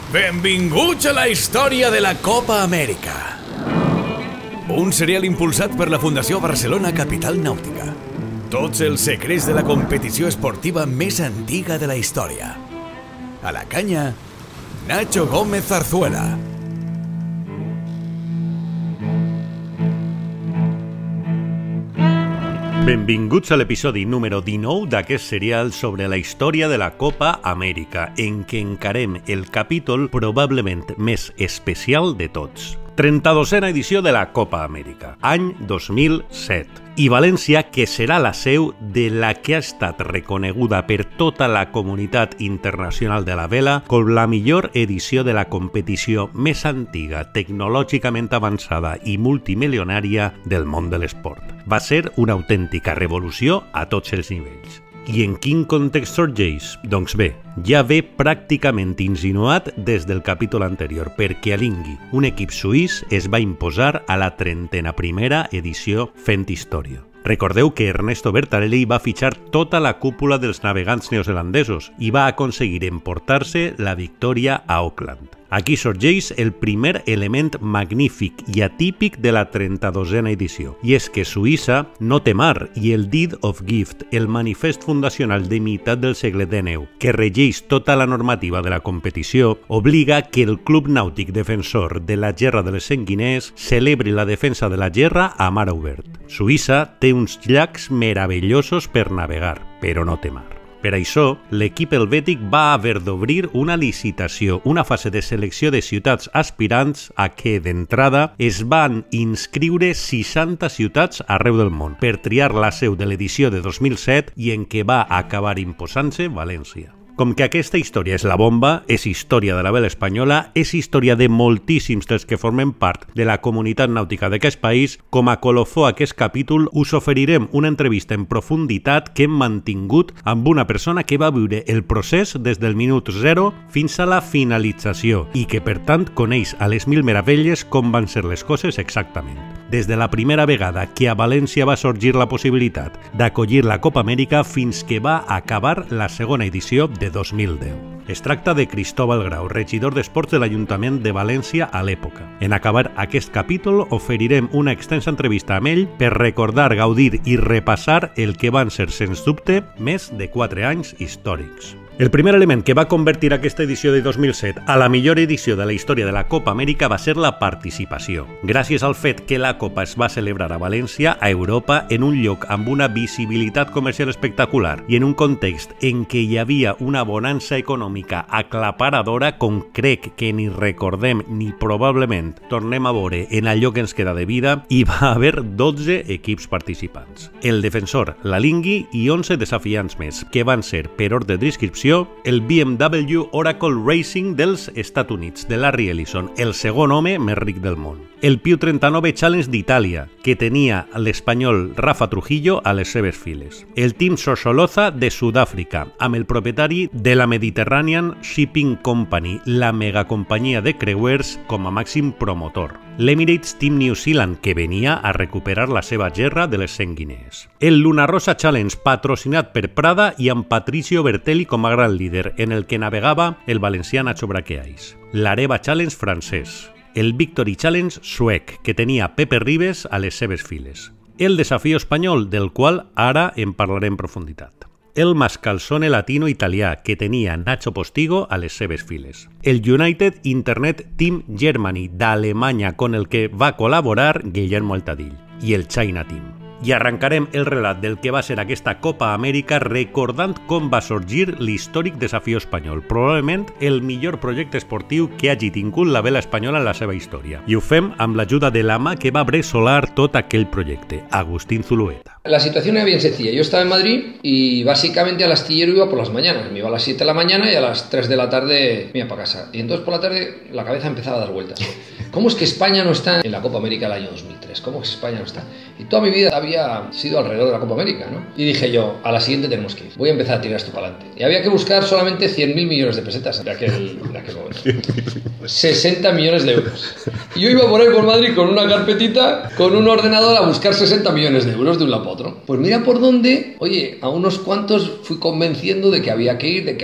Benvinguts a la història de la Copa Amèrica. Un serial impulsat per la Fundació Barcelona Capital Nàutica. Tots els secrets de la competició esportiva més antiga de la història. A la canya, Nacho Gómez Zarzuela. Benvinguts a l'episodi número 19 d'aquest serial sobre la història de la Copa Amèrica, en què encarem el capítol probablement més especial de tots. 32a edició de la Copa Amèrica, any 2007. I València, que serà la seu de la que ha estat reconeguda per tota la comunitat internacional de la vela com la millor edició de la competició més antiga, tecnològicament avançada i multimilionària del món de l'esport. Va ser una autèntica revolució a tots els nivells. I en quin context sorgeix? Doncs bé, ja ve pràcticament insinuat des del capítol anterior, perquè Alinghi, un equip suís, es va imposar a la 31a edició fent història. Recordeu que Ernesto Bertarelli va fitxar tota la cúpula dels navegants neozelandesos i va aconseguir emportar-se la victòria a Auckland. Aquí sorgeix el primer element magnífic i atípic de la 32a edició, i és que Suïssa no té mar i el Deed of Gift, el manifest fundacional de meitat del segle XIX, que regeix tota la normativa de la competició, obliga que el Club Nàutic Defensor de la Gerra de les Sanguiners celebri la defensa de la gerra a mar obert. Suïssa té uns llacs meravellosos per navegar, però no té mar. Per això, l'equip helvètic va haver d'obrir una licitació, una fase de selecció de ciutats aspirants a què, d'entrada, es van inscriure 60 ciutats arreu del món per triar la seu de l'edició de 2007 i en què va acabar imposant-se València. Com que aquesta història és la bomba, és història de la vela espanyola, és història de moltíssims dels que formen part de la comunitat nàutica d'aquest país, com a colofó a aquest capítol us oferirem una entrevista en profunditat que hem mantingut amb una persona que va viure el procés des del minut 0 fins a la finalització i que, per tant, coneix a les mil meravelles com van ser les coses exactament. Des de la primera vegada que a València va sorgir la possibilitat d'acollir la Copa Amèrica fins que va acabar la segona edició de 2010. Es tracta de Cristóbal Grau, regidor d'Esports de l'Ajuntament de València a l'època. En acabar aquest capítol oferirem una extensa entrevista amb ell per recordar, gaudir i repassar el que van ser, sens dubte, més de 4 anys històrics. El primer element que va convertir aquesta edició de 2007 a la millor edició de la història de la Copa Amèrica va ser la participació. Gràcies al fet que la Copa es va celebrar a València, a Europa, en un lloc amb una visibilitat comercial espectacular i en un context en què hi havia una bonança econòmica aclaparadora com crec que ni recordem ni probablement tornem a veure en allò que ens queda de vida, hi va haver 12 equips participants. El Defensor, l'Alinghi i 11 desafiants més, que van ser, per ordre d'inscripció, el BMW Oracle Racing dels Estats Units, de Larry Ellison, el segon home més ric del món. El Piu 39 Challenge d'Itàlia, que tenia l'espanyol Rafa Trujillo a les seves files. El Team Sosoloza de Sud-àfrica, amb el propietari de la Mediterranean Shipping Company, la megacompanyia de creuers com a màxim promotor. L'Emirates Team New Zealand, que venia a recuperar la seva gerra de les Sanguiners. El Luna Rosa Challenge, patrocinat per Prada i amb Patricio Bertelli com a gran líder, en el que navegava el valencià Nacho Braqueais. L'Areva Challenge francès. El Victory Challenge suec, que tenia Pepe Ribes a les seves files. El desafío espanyol, del qual ara en parlaré en profunditat. El Mascalzone Latino italià, que tenia Nacho Postigo a les seves files. El United Internet Team Germany d'Alemanya, con el que va col·laborar Guillermo Altadill. I el China Team. I arrencarem el relat del que va ser aquesta Copa Amèrica recordant com va sorgir l'històric desafió espanyol, probablement el millor projecte esportiu que hagi tingut la vela espanyola en la seva història. I ho fem amb l'ajuda de l'ama que va bressolar tot aquell projecte, Agustín Zulueta. La situación era bien sencilla. Yo estaba en Madrid y básicamente al astillero iba por las mañanas. Me iba a las 7 de la mañana y a las 3 de la tarde me iba para casa. Y entonces por la tarde la cabeza empezaba a dar vueltas. ¿Cómo es que España no está en la Copa América del año 2003? ¿Cómo es que España no está? Y toda mi vida había sido alrededor de la Copa América, ¿no? Y dije yo, a la siguiente tenemos que ir. Voy a empezar a tirar esto para adelante. Y había que buscar solamente 100.000 millones de pesetas de aquel momento. 60 millones de euros. Y yo iba por ahí por Madrid con una carpetita, con un ordenador a buscar 60 millones de euros de un lado para otro. otro. Pues mira por dónde, oye, a unos cuantos fui convenciendo de que había que ir,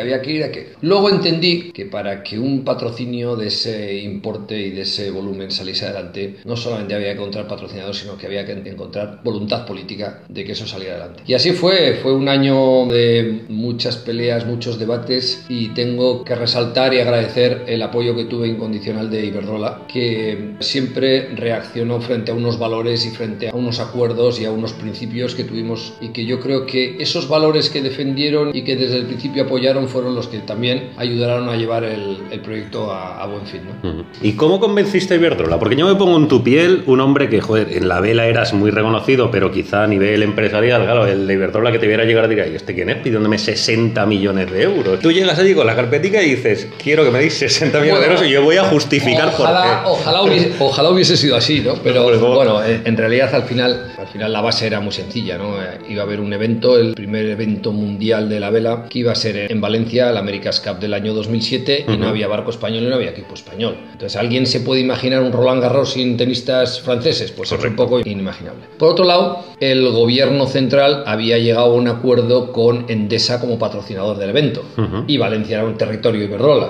Luego entendí que para que un patrocinio de ese importe y de ese volumen saliese adelante, no solamente había que encontrar patrocinadores, sino que había que encontrar voluntad política de que eso saliera adelante. Y así fue un año de muchas peleas, muchos debates, y tengo que resaltar y agradecer el apoyo que tuve incondicional de Iberdrola, que siempre reaccionó frente a unos valores y frente a unos acuerdos y a unos principios que tuvimos, y que yo creo que esos valores que defendieron y que desde el principio apoyaron fueron los que también ayudaron a llevar el proyecto a buen fin, ¿no? ¿Y cómo convenciste a Iberdrola? Porque yo me pongo en tu piel, un hombre que, joder, en la vela eras muy reconocido, pero quizá a nivel empresarial, claro, el de Iberdrola que te viera llegar diría, ¿y este quién es? Pidiéndome 60 millones de euros. Tú llegas allí con la carpetica y dices, quiero que me deis 60 millones de euros y yo voy a justificar por qué. Ojalá hubiese sido así, ¿no? Pero bueno, en realidad al final la base era muy sencilla, ¿no? Iba a haber un evento, el primer evento mundial de la vela, que iba a ser en Valencia, el America's Cup del año 2007, y no había barco español y no había equipo español. Entonces, ¿alguien se puede imaginar un Roland Garros sin tenistas franceses? Pues es un poco inimaginable. Por otro lado, el gobierno central había llegado a un acuerdo con Endesa como patrocinador del evento, y Valencia era un territorio Iberdrola,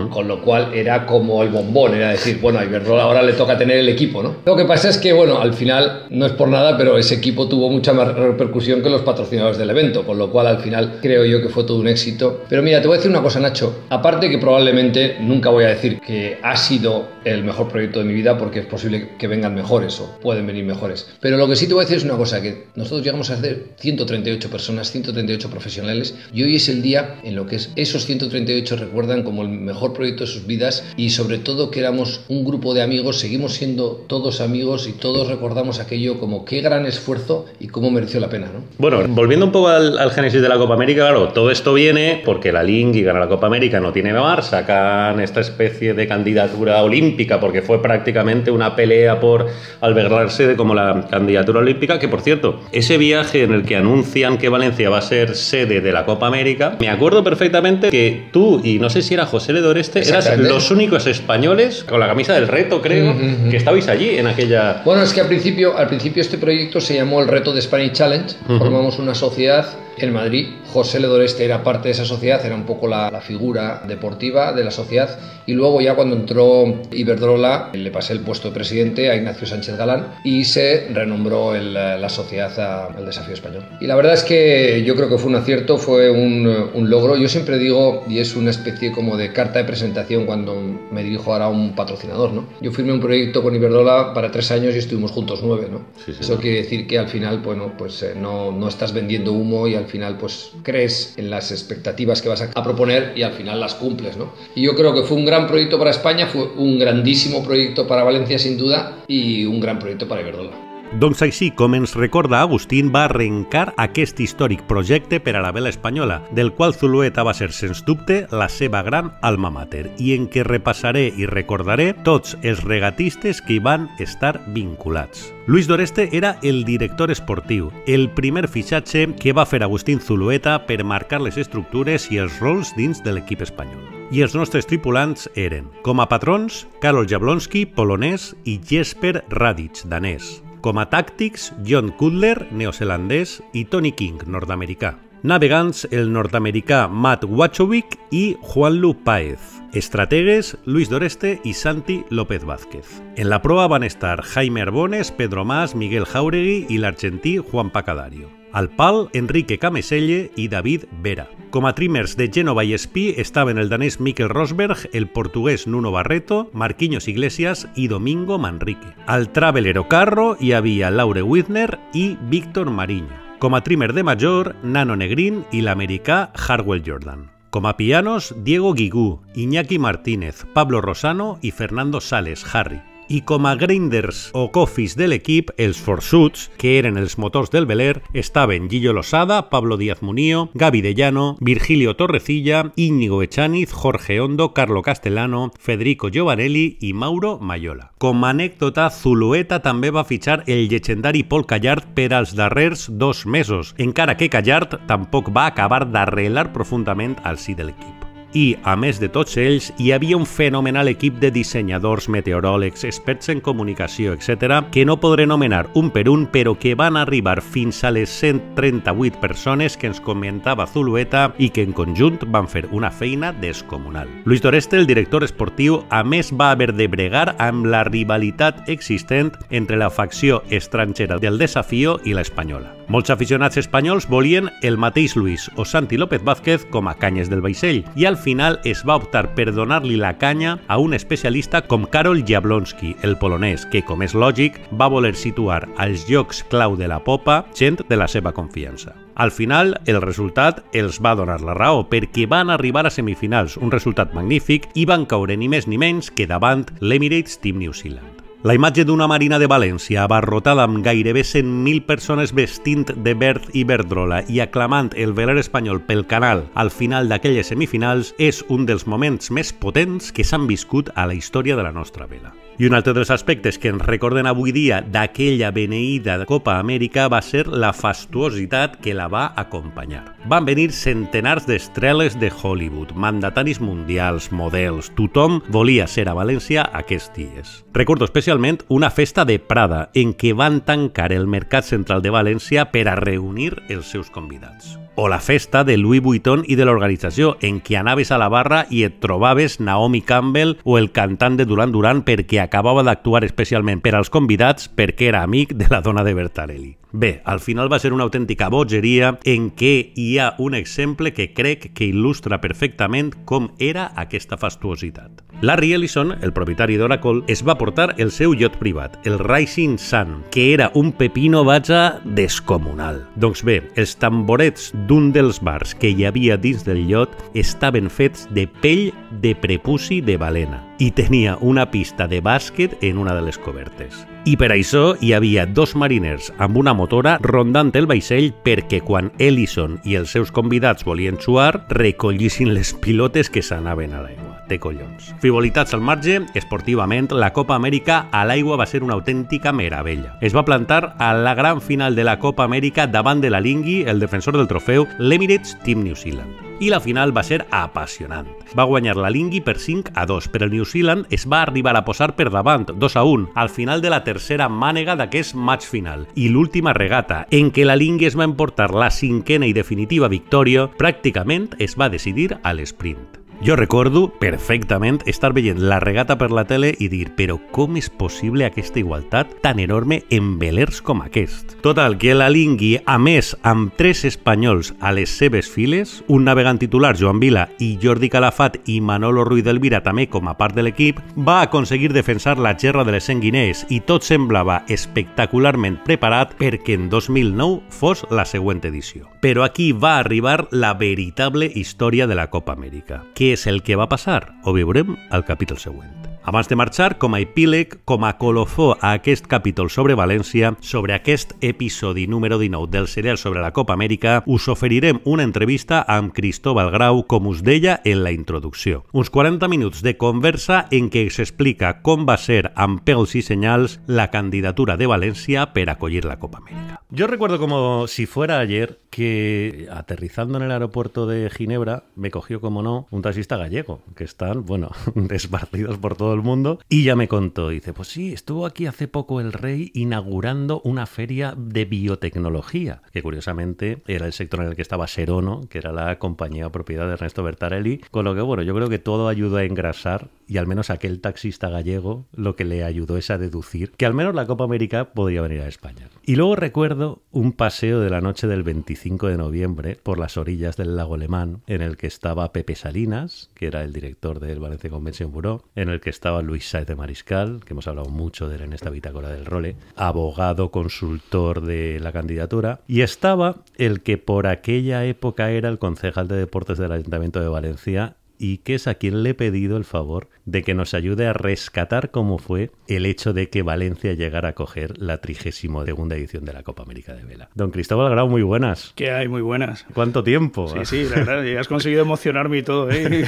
con lo cual era como el bombón, era decir, bueno, a Iberdrola ahora le toca tener el equipo, ¿no? Lo que pasa es que, bueno, al final, no es por nada, pero ese equipo tuvo mucha más repercusión que los patrocinadores del evento, con lo cual al final creo yo que fue todo un éxito. Pero mira, te voy a decir una cosa, Nacho, aparte que probablemente nunca voy a decir que ha sido el mejor proyecto de mi vida, porque es posible que vengan mejores o pueden venir mejores, pero lo que sí te voy a decir es una cosa, que nosotros llegamos a hacer 138 personas, 138 profesionales, y hoy es el día en lo que esos 138 recuerdan como el mejor proyecto de sus vidas, y sobre todo que éramos un grupo de amigos, seguimos siendo todos amigos y todos recordamos aquello como qué gran esfuerzo y cómo mereció la pena, ¿no? Bueno, volviendo un poco al génesis de la Copa América, claro, todo esto viene porque la Lingui gana la Copa América, no tiene bar, sacan esta especie de candidatura olímpica porque fue prácticamente una pelea por albergarse como la candidatura olímpica, que por cierto, ese viaje en el que anuncian que Valencia va a ser sede de la Copa América, me acuerdo perfectamente que tú y no sé si era José Ledoreste, eras los únicos españoles con la camisa del reto, creo, que estabais allí en aquella... Bueno, es que al principio este proyecto se llamó el Reto de Spanish Challenge, formamos una sociedad en Madrid, José Ledoreste era parte de esa sociedad, era un poco la figura deportiva de la sociedad, y luego ya cuando entró Iberdrola le pasé el puesto de presidente a Ignacio Sánchez Galán y se renombró la sociedad al Desafío Español. Y la verdad es que yo creo que fue un acierto, fue un logro. Yo siempre digo, y es una especie como de carta de presentación cuando me dirijo ahora a un patrocinador, ¿no? Yo firmé un proyecto con Iberdrola para 3 años y estuvimos juntos 9, ¿no? Sí, eso quiere decir que al final, bueno, pues no estás vendiendo humo, y al final pues crees en las expectativas que vas a proponer y al final las cumples, ¿no? Y yo creo que fue un gran proyecto para España, fue un grandísimo proyecto para Valencia sin duda y un gran proyecto para Iberdrola. Doncs així com ens recorda Agustín, va arrencar aquest històric projecte per a la vela espanyola, del qual Zulueta va ser, sens dubte, la seva gran alma mater, i en què repassaré i recordaré tots els regatistes que hi van estar vinculats. Luis d'Oreste era el director esportiu, el primer fitxatge que va fer Agustín Zulueta per marcar les estructures i els rols dins de l'equip espanyol. I els nostres tripulants eren, com a patrons, Karol Jablonski, polonès, i Jesper Radic, danès. Com a tàctics, John Cutler, neozelandès, i Tony King, nord-americà. Navegants, el nord-americà Matt Wachowick i Juanlu Páez. Estrategues, Luis d'Oreste i Santi López Vázquez. En la proa van estar Jaime Arbones, Pedro Mas, Miguel Jauregui i l'argentí Juan Pacadario. Al pal, Enrique Cameselle i David Vera. Com a trimmers de Genova i Espí estaven el danès Mikkel Rosberg, el portuguès Nuno Barreto, Marquinhos Iglesias i Domingo Manrique. Al travelero carro hi havia Laure Widner i Víctor Mariño. Com a trimmer de major, Nano Negrín i l'americà Harwell Jordan. Com a pianos, Diego Guigú, Iñaki Martínez, Pablo Rosano i Fernando Sales, Harry. I com a grinders o cofis de l'equip, els forçuts, que eren els motors del veler, estaven Gillo Losada, Pablo Díaz Munío, Gaby de Llano, Virgilio Torrecilla, Íñigo Echaniz, Jorge Hondo, Carlo Castellano, Federico Giovanelli i Mauro Mayola. Com a anècdota, Zulueta també va fitxar el llegendari Paul Callard per als darrers 2 mesos, encara que Callard tampoc va acabar d'arrelar profundament al si de l'equip. I, a més de tots ells, hi havia un fenomenal equip de dissenyadors, meteoròlegs, experts en comunicació, etc., que no podré nomenar un per un, però que van arribar fins a les 138 persones que ens comentava Zulueta i que en conjunt van fer una feina descomunal. Luis Doreste, el director esportiu, a més va haver de bregar amb la rivalitat existent entre la facció estrangera del Desafío i l'espanyola. Molts aficionats espanyols volien el mateix Luis o Santi López Vázquez com a canyes del vaixell i al final es va optar per donar-li la canya a un especialista com Karol Jablonski, el polonès, que, com és lògic, va voler situar als llocs clau de la popa gent de la seva confiança. Al final, el resultat els va donar la raó perquè van arribar a semifinals, un resultat magnífic, i van caure ni més ni menys que davant l'Emirates Team New Zealand. La imatge d'una marina de València abarrotada amb gairebé 100.000 persones vestint de verd i verdrola i aclamant el veler espanyol pel canal al final d'aquelles semifinals és un dels moments més potents que s'han viscut a la història de la nostra vela. I un altre dels aspectes que ens recorden avui dia d'aquella beneïda Copa Amèrica va ser la fastuositat que la va acompanyar. Van venir centenars d'estrelles de Hollywood, mandataris mundials, models, tothom volia ser a València aquests dies. Recordo especialment una festa de Prada en què van tancar el Mercat Central de València per a reunir els seus convidats. O la festa de Louis Vuitton i de l'organització, en què anaves a la barra i et trobaves Naomi Campbell o el cantant de Duran Duran perquè acabava d'actuar especialment per als convidats perquè era amic de la dona de Bertarelli. Bé, al final va ser una autèntica bogeria en què hi ha un exemple que crec que il·lustra perfectament com era aquesta fastuositat. Larry Ellison, el propietari d'Oracle, es va portar el seu iot privat, el Rising Sun, que era un pepino vaja descomunal. Doncs bé, els tamborets d'un dels bars que hi havia dins del iot estaven fets de pell de prepuci de balena i tenia una pista de bàsquet en una de les cobertes. I per això hi havia dos mariners amb una motora rondant el vaixell perquè quan Ellison i els seus convidats volien xuar, recollissin les pilotes que s'anaven a l'aigua. Té collons. Frivolitats al marge, esportivament, la Copa Amèrica a l'aigua va ser una autèntica meravella. Es va plantar a la gran final de la Copa Amèrica davant de la Lingui, el defensor del trofeu, l'Emirates Team New Zealand. I la final va ser apassionant. Va guanyar la Lingui per 5-2, però el New Zealand es va arribar a posar per davant, 2-1, al final de la tercera mànega d'aquest match final. I l'última regata, en què la Lingui es va emportar la 5a i definitiva victòria, pràcticament es va decidir a l'esprint. Jo recordo perfectament estar veient la regata per la tele i dir però com és possible aquesta igualtat tan enorme en velers com aquest? Total, que la Lingui, a més amb 3 espanyols a les seves files, un navegant titular, Joan Vila, i Jordi Calafat i Manolo Ruiz d'Elvira també com a part de l'equip, va aconseguir defensar la gerra de les 100 guinees i tot semblava espectacularment preparat perquè en 2009 fos la següent edició. Però aquí va arribar la veritable història de la Copa Amèrica. Què és el que va passar? Ho veurem al capítol següent. Abans de marxar, com a epíleg, com a colofó a aquest capítol sobre València, sobre aquest episodi número 19 del serial sobre la Copa Amèrica, us oferirem una entrevista amb Cristóbal Grau, com us deia en la introducció. Uns 40 minuts de conversa en què s'explica com va ser, amb pèls i senyals, la candidatura de València per acollir la Copa Amèrica. Yo recuerdo como si fuera ayer que aterrizando en el aeropuerto de Ginebra me cogió, como no, un taxista gallego, que están, bueno, despartidos por todo el mundo, y ya me contó, dice, pues sí, estuvo aquí hace poco el rey inaugurando una feria de biotecnología, que curiosamente era el sector en el que estaba Serono, que era la compañía o propiedad de Ernesto Bertarelli, con lo que, bueno, yo creo que todo ayudó a engrasar, y al menos aquel taxista gallego lo que le ayudó es a deducir que al menos la Copa América podría venir a España. Y luego recuerdo un paseo de la noche del 25 de noviembre por las orillas del lago Lemán, en el que estaba Pepe Salinas, que era el director del Valencia Convention Bureau, en el que estaba Luis Sáez de Mariscal, que hemos hablado mucho de él en esta bitácora del Role, abogado, consultor de la candidatura, y estaba el que por aquella época era el concejal de deportes del Ayuntamiento de Valencia, y que es a quien le he pedido el favor de que nos ayude a rescatar cómo fue el hecho de que Valencia llegara a coger la 32ª edición de la Copa América de Vela. Don Cristóbal Grau, muy buenas. ¿Qué hay? Muy buenas. ¿Cuánto tiempo? Sí, sí, la verdad, ya has conseguido emocionarme y todo, ¿eh?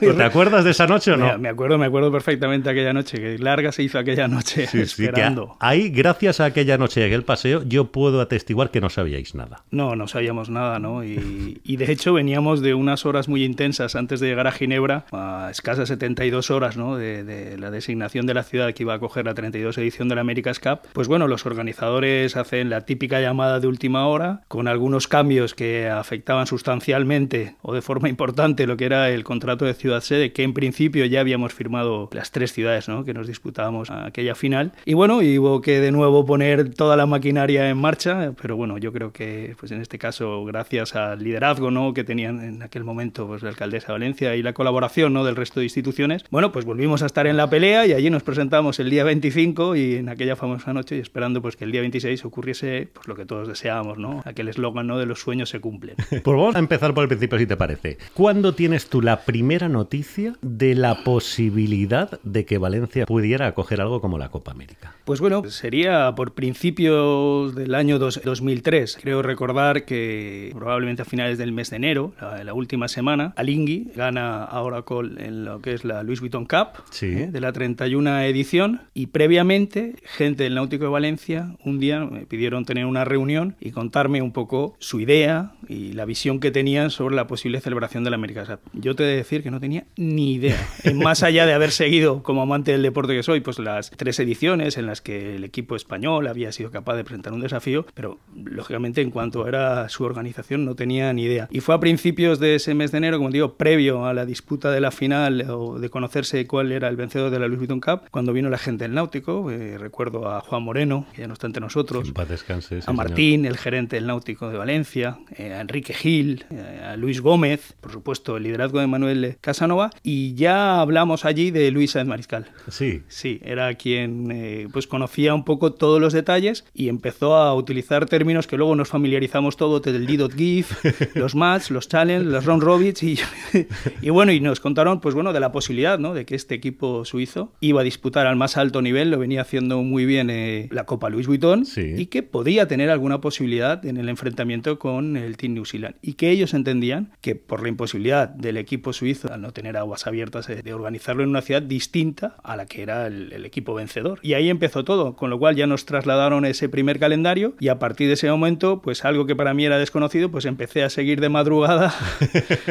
¿Te acuerdas de esa noche o no? Me acuerdo perfectamente aquella noche, que larga se hizo aquella noche, sí, esperando. Sí, que ahí, gracias a aquella noche y aquel paseo, yo puedo atestiguar que no sabíais nada. No sabíamos nada, ¿no? Y de hecho veníamos de unas horas muy intensas antes de llegar a Ginebra, a escasas 72 horas, ¿no?, de la designación de la ciudad que iba a acoger la 32 edición de la America's Cup, pues bueno, los organizadores hacen la típica llamada de última hora, con algunos cambios que afectaban sustancialmente o de forma importante lo que era el contrato de ciudad sede, que en principio ya habíamos firmado las 3 ciudades, ¿no?, que nos disputábamos aquella final. Y bueno, y hubo que de nuevo poner toda la maquinaria en marcha, pero bueno, yo creo que pues en este caso, gracias al liderazgo, ¿no?, que tenían en aquel momento pues la alcaldesa de Valencia y la colaboración, ¿no?, del resto de instituciones, bueno, pues volvimos a estar en la pelea y allí nos presentamos el día 25 y en aquella famosa noche, y esperando pues que el día 26 ocurriese pues lo que todos deseábamos, ¿no?, aquel eslogan, ¿no?, de los sueños se cumplen. Pues vamos a empezar por el principio, si te parece. ¿Cuándo tienes tú la primera noticia de la posibilidad de que Valencia pudiera acoger algo como la Copa América? Pues bueno, sería por principios del año 2003. Creo recordar que probablemente a finales del mes de enero, la última semana, Alingui gana a Oracle en lo que es la Louis Vuitton Cup, sí, de la 31 edición, y previamente gente del Náutico de Valencia un día me pidieron tener una reunión y contarme un poco su idea y la visión que tenían sobre la posible celebración de la America's Cup. Yo te he de decir que no tenía ni idea, más allá de haber seguido como amante del deporte que soy, pues las 3 ediciones en las que el equipo español había sido capaz de presentar un desafío, pero lógicamente en cuanto era su organización no tenía ni idea. Y fue a principios de ese mes de enero, como digo, previo a la disputa de la final o de conocerse cuál era el vencedor de la Louis Vuitton Cup, cuando vino la gente del Náutico. Recuerdo a Juan Moreno, que ya no está entre nosotros, en paz descanse, a Martín, el gerente del Náutico de Valencia, a Enrique Gil, a Luis Gómez, por supuesto el liderazgo de Manuel Casanova, y ya hablamos allí de Luis Sáenz Mariscal. Sí. Sí, era quien pues conocía un poco todos los detalles y empezó a utilizar términos que luego nos familiarizamos todos, del D.GIF, los match, los challenge, los round robins y bueno, y nos contaron pues bueno de la posibilidad, ¿no?, de que este equipo suizo iba a disputar al más alto nivel, lo venía haciendo muy bien la Copa Louis Vuitton, sí, y que podía tener alguna posibilidad en el enfrentamiento con el Team New Zealand, y que ellos entendían que por la imposibilidad del equipo suizo, al no tener aguas abiertas, de organizarlo en una ciudad distinta a la que era el equipo vencedor. Y ahí empezó todo, con lo cual ya nos trasladaron ese primer calendario y a partir de ese momento, pues algo que para mí era desconocido, pues empecé a seguir de madrugada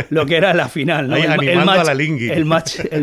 lo que era la final, ¿no? El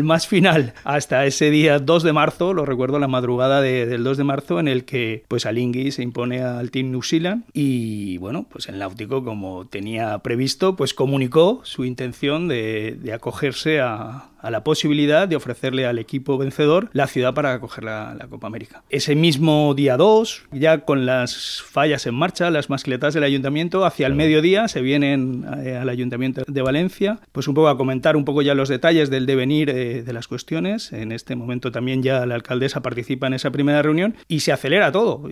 match final hasta ese día 2 de marzo, lo recuerdo, la madrugada del 2 de marzo, en el que pues Alingui se impone al Team New Zealand y bueno, pues el Náutico, como tenía previsto, pues comunicó su intención de acogerse a la posibilidad de ofrecerle al equipo vencedor la ciudad para acoger la Copa América. Ese mismo día 2, ya con las fallas en marcha, las mascletas del ayuntamiento, hacia el mediodía se vienen al ayuntamiento de Valencia, pues un poco a comentar un poco ya los detalles del devenir de las cuestiones. En este momento también ya la alcaldesa participa en esa primera reunión y se acelera todo,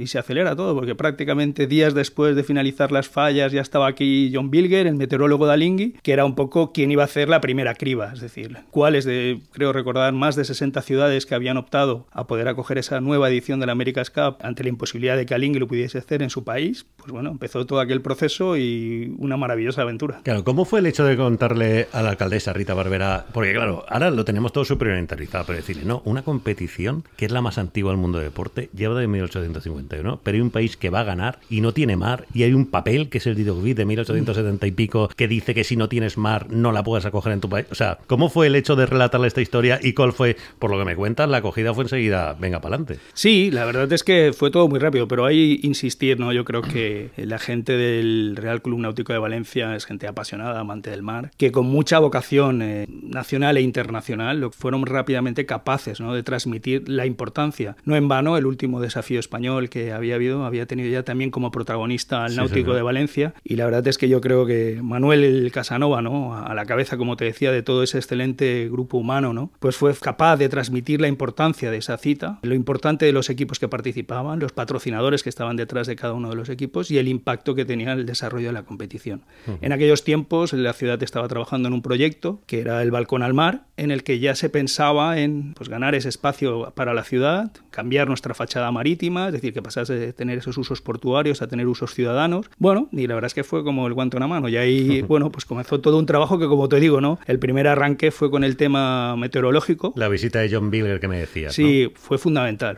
porque prácticamente días después de finalizar las fallas ya estaba aquí John Bilger, el meteorólogo de Alingui, que era un poco quien iba a hacer la primera criba, es decir, cuáles creo recordar, más de 60 ciudades que habían optado a poder acoger esa nueva edición de la America's Cup ante la imposibilidad de que Alingui lo pudiese hacer en su país. Pues bueno, empezó todo aquel proceso y una maravillosa aventura. Claro, ¿cómo fue el hecho de contarle a la alcaldesa Rita Barberá? Porque claro, ahora lo tenemos todo súper orientalizado, pero decirle, no, una competición que es la más antigua del mundo del deporte, lleva de 1851, pero hay un país que va a ganar y no tiene mar, y hay un papel que es el D.GIF de 1870 y pico que dice que si no tienes mar no la puedes acoger en tu país. O sea, ¿cómo fue el hecho de relatarle esta historia y cuál fue, por lo que me cuentas, la acogida fue enseguida, venga para adelante? Sí, la verdad es que fue todo muy rápido, pero hay insistir, ¿no? Yo creo que la gente del Real Club Náutico de Valencia es gente apasionada, amante del mar, que con mucha vocación nacional e internacional fueron rápidamente capaces, ¿no?, de transmitir la importancia. No en vano, el último desafío español que había tenido ya también como protagonista al Náutico de Valencia, y la verdad es que yo creo que Manuel Casanova, ¿no?, a la cabeza, como te decía, de todo ese excelente grupo humano, ¿no?, pues fue capaz de transmitir la importancia de esa cita, lo importante de los equipos que participaban, los patrocinadores que estaban detrás de cada uno de los equipos y el impacto que tenía el desarrollo de la competición. En aquellos tiempos la ciudad estaba trabajando en un proyecto que era el Balcón al Mar, en el que ya se pensaba en pues ganar ese espacio para la ciudad, cambiar nuestra fachada marítima, es decir, que pasase de tener esos usos portuarios a tener usos ciudadanos. Bueno, y la verdad es que fue como el guante en la mano, y ahí, bueno, pues comenzó todo un trabajo que, como te digo, ¿no?, el primer arranque fue con el tema meteorológico. La visita de John Bilger que me decías, sí, ¿no? Fue fundamental.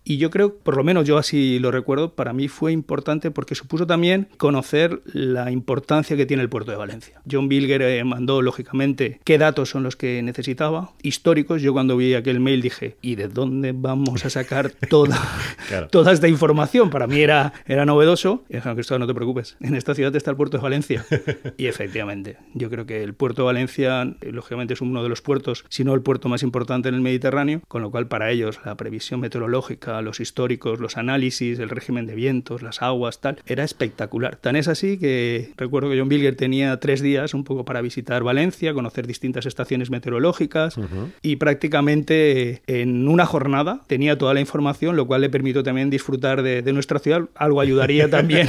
Y yo creo, por lo menos yo así lo recuerdo, para mí fue importante porque supuso también conocer la importancia que tiene el puerto de Valencia. John Bilger mandó, lógicamente, exactamente qué datos son los que necesitaba, históricos. Yo cuando vi aquel mail dije, ¿y de dónde vamos a sacar toda esta información? Para mí era novedoso. Y dijeron, Cristóbal, no te preocupes, en esta ciudad está el puerto de Valencia. Y efectivamente, yo creo que el puerto de Valencia, lógicamente, es uno de los puertos, si no el puerto más importante en el Mediterráneo, con lo cual para ellos la previsión meteorológica, los históricos, los análisis, el régimen de vientos, las aguas, tal, era espectacular. Tan es así que recuerdo que John Bilger tenía 3 días un poco para visitar Valencia, conocer distintas estaciones meteorológicas y prácticamente en una jornada tenía toda la información, lo cual le permitió también disfrutar de nuestra ciudad. Algo ayudaría también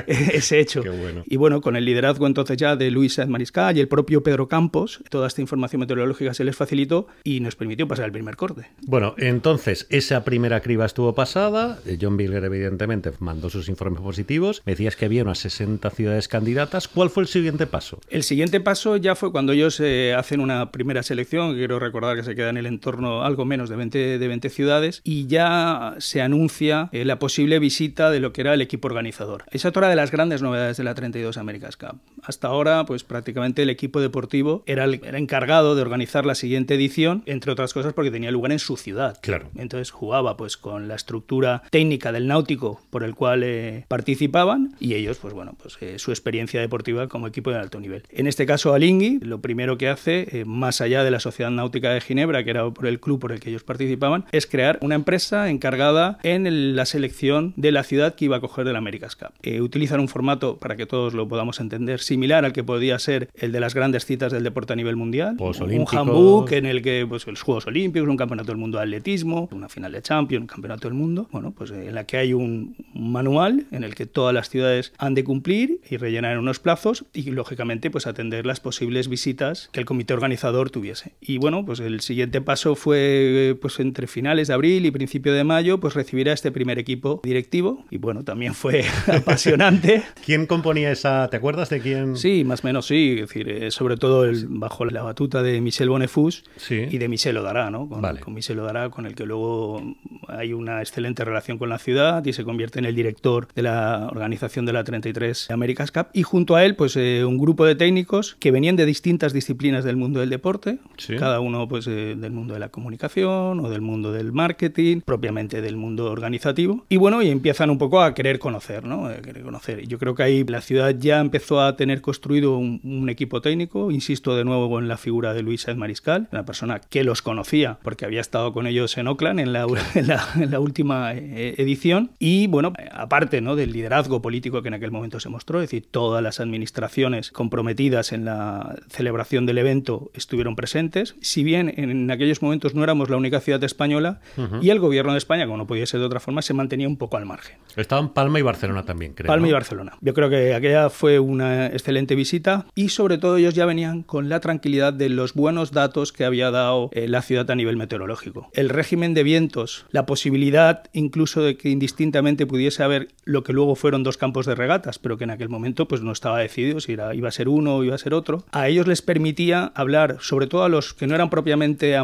ese hecho. Qué bueno. Y bueno, con el liderazgo entonces ya de Luis Sáenz Mariscal y el propio Pedro Campos, toda esta información meteorológica se les facilitó y nos permitió pasar el primer corte. Bueno, entonces, esa primera criba estuvo pasada. John Bilger, evidentemente, mandó sus informes positivos. Me decías que había unas 60 ciudades candidatas. ¿Cuál fue el siguiente paso? El siguiente paso ya fue cuando ellos hacen una primera selección, quiero recordar que se queda en el entorno algo menos de 20 ciudades, y ya se anuncia la posible visita de lo que era el equipo organizador. Esa es otra de las grandes novedades de la 32 America's Cup. Hasta ahora, pues prácticamente el equipo deportivo era encargado de organizar la siguiente edición, entre otras cosas porque tenía lugar en su ciudad. Claro. Entonces jugaba pues con la estructura técnica del náutico por el cual participaban, y ellos, pues bueno, pues su experiencia deportiva como equipo de alto nivel. En este caso, Alinghi, lo primero que hace, más allá de la Sociedad Náutica de Ginebra, que era por el club por el que ellos participaban, es crear una empresa encargada en la selección de la ciudad que iba a coger del America's Cup. Utilizan un formato, para que todos lo podamos entender, similar al que podía ser el de las grandes citas del deporte a nivel mundial. Un handbook en el que pues, los Juegos Olímpicos, un campeonato del mundo de atletismo, una final de Champions, un campeonato del mundo, bueno, pues en la que hay un manual en el que todas las ciudades han de cumplir y rellenar unos plazos y, lógicamente, pues atender las posibles visitas que el comité organizador tuviese. Y bueno, pues el siguiente paso fue, pues entre finales de abril y principio de mayo, pues recibir a este primer equipo directivo, y bueno, también fue apasionante. ¿Quién componía esa? ¿Te acuerdas de quién? Sí, más o menos sí, es decir, sobre todo bajo la batuta de Michel Bonnefous y de Michel Odará, ¿no? Con Michel Odará, con el que luego hay una excelente relación con la ciudad y se convierte en el director de la organización de la 33 America's Cup, y junto a él pues un grupo de técnicos que venían de distintas disciplinas del mundo del deporte, cada uno pues del mundo de la comunicación o del mundo del marketing, propiamente del mundo organizativo, y bueno, y empiezan un poco a querer conocer, ¿no? Yo creo que ahí la ciudad ya empezó a tener construido un equipo técnico, insisto de nuevo en la figura de Luis Sáenz Mariscal, una persona que los conocía porque había estado con ellos en Auckland en la última edición, y bueno, aparte, ¿no?, del liderazgo político que en aquel momento se mostró, es decir, todas las administraciones comprometidas en la celebración del evento estuvieron presentes, si bien en aquellos momentos no éramos la única ciudad española, y el gobierno de España, como no podía ser de otra forma, se mantenía un poco al margen. Estaban Palma y Barcelona también, creo. Palma, ¿no? Y Barcelona. Yo creo que aquella fue una excelente visita, y sobre todo ellos ya venían con la tranquilidad de los buenos datos que había dado la ciudad a nivel meteorológico. El régimen de vientos, la posibilidad incluso de que indistintamente pudiese haber lo que luego fueron 2 campos de regatas, pero que en aquel momento pues no estaba decidido si iba a ser uno o iba a ser otro. A ellos les permitía hablar, sobre todo a los que no eran propiamente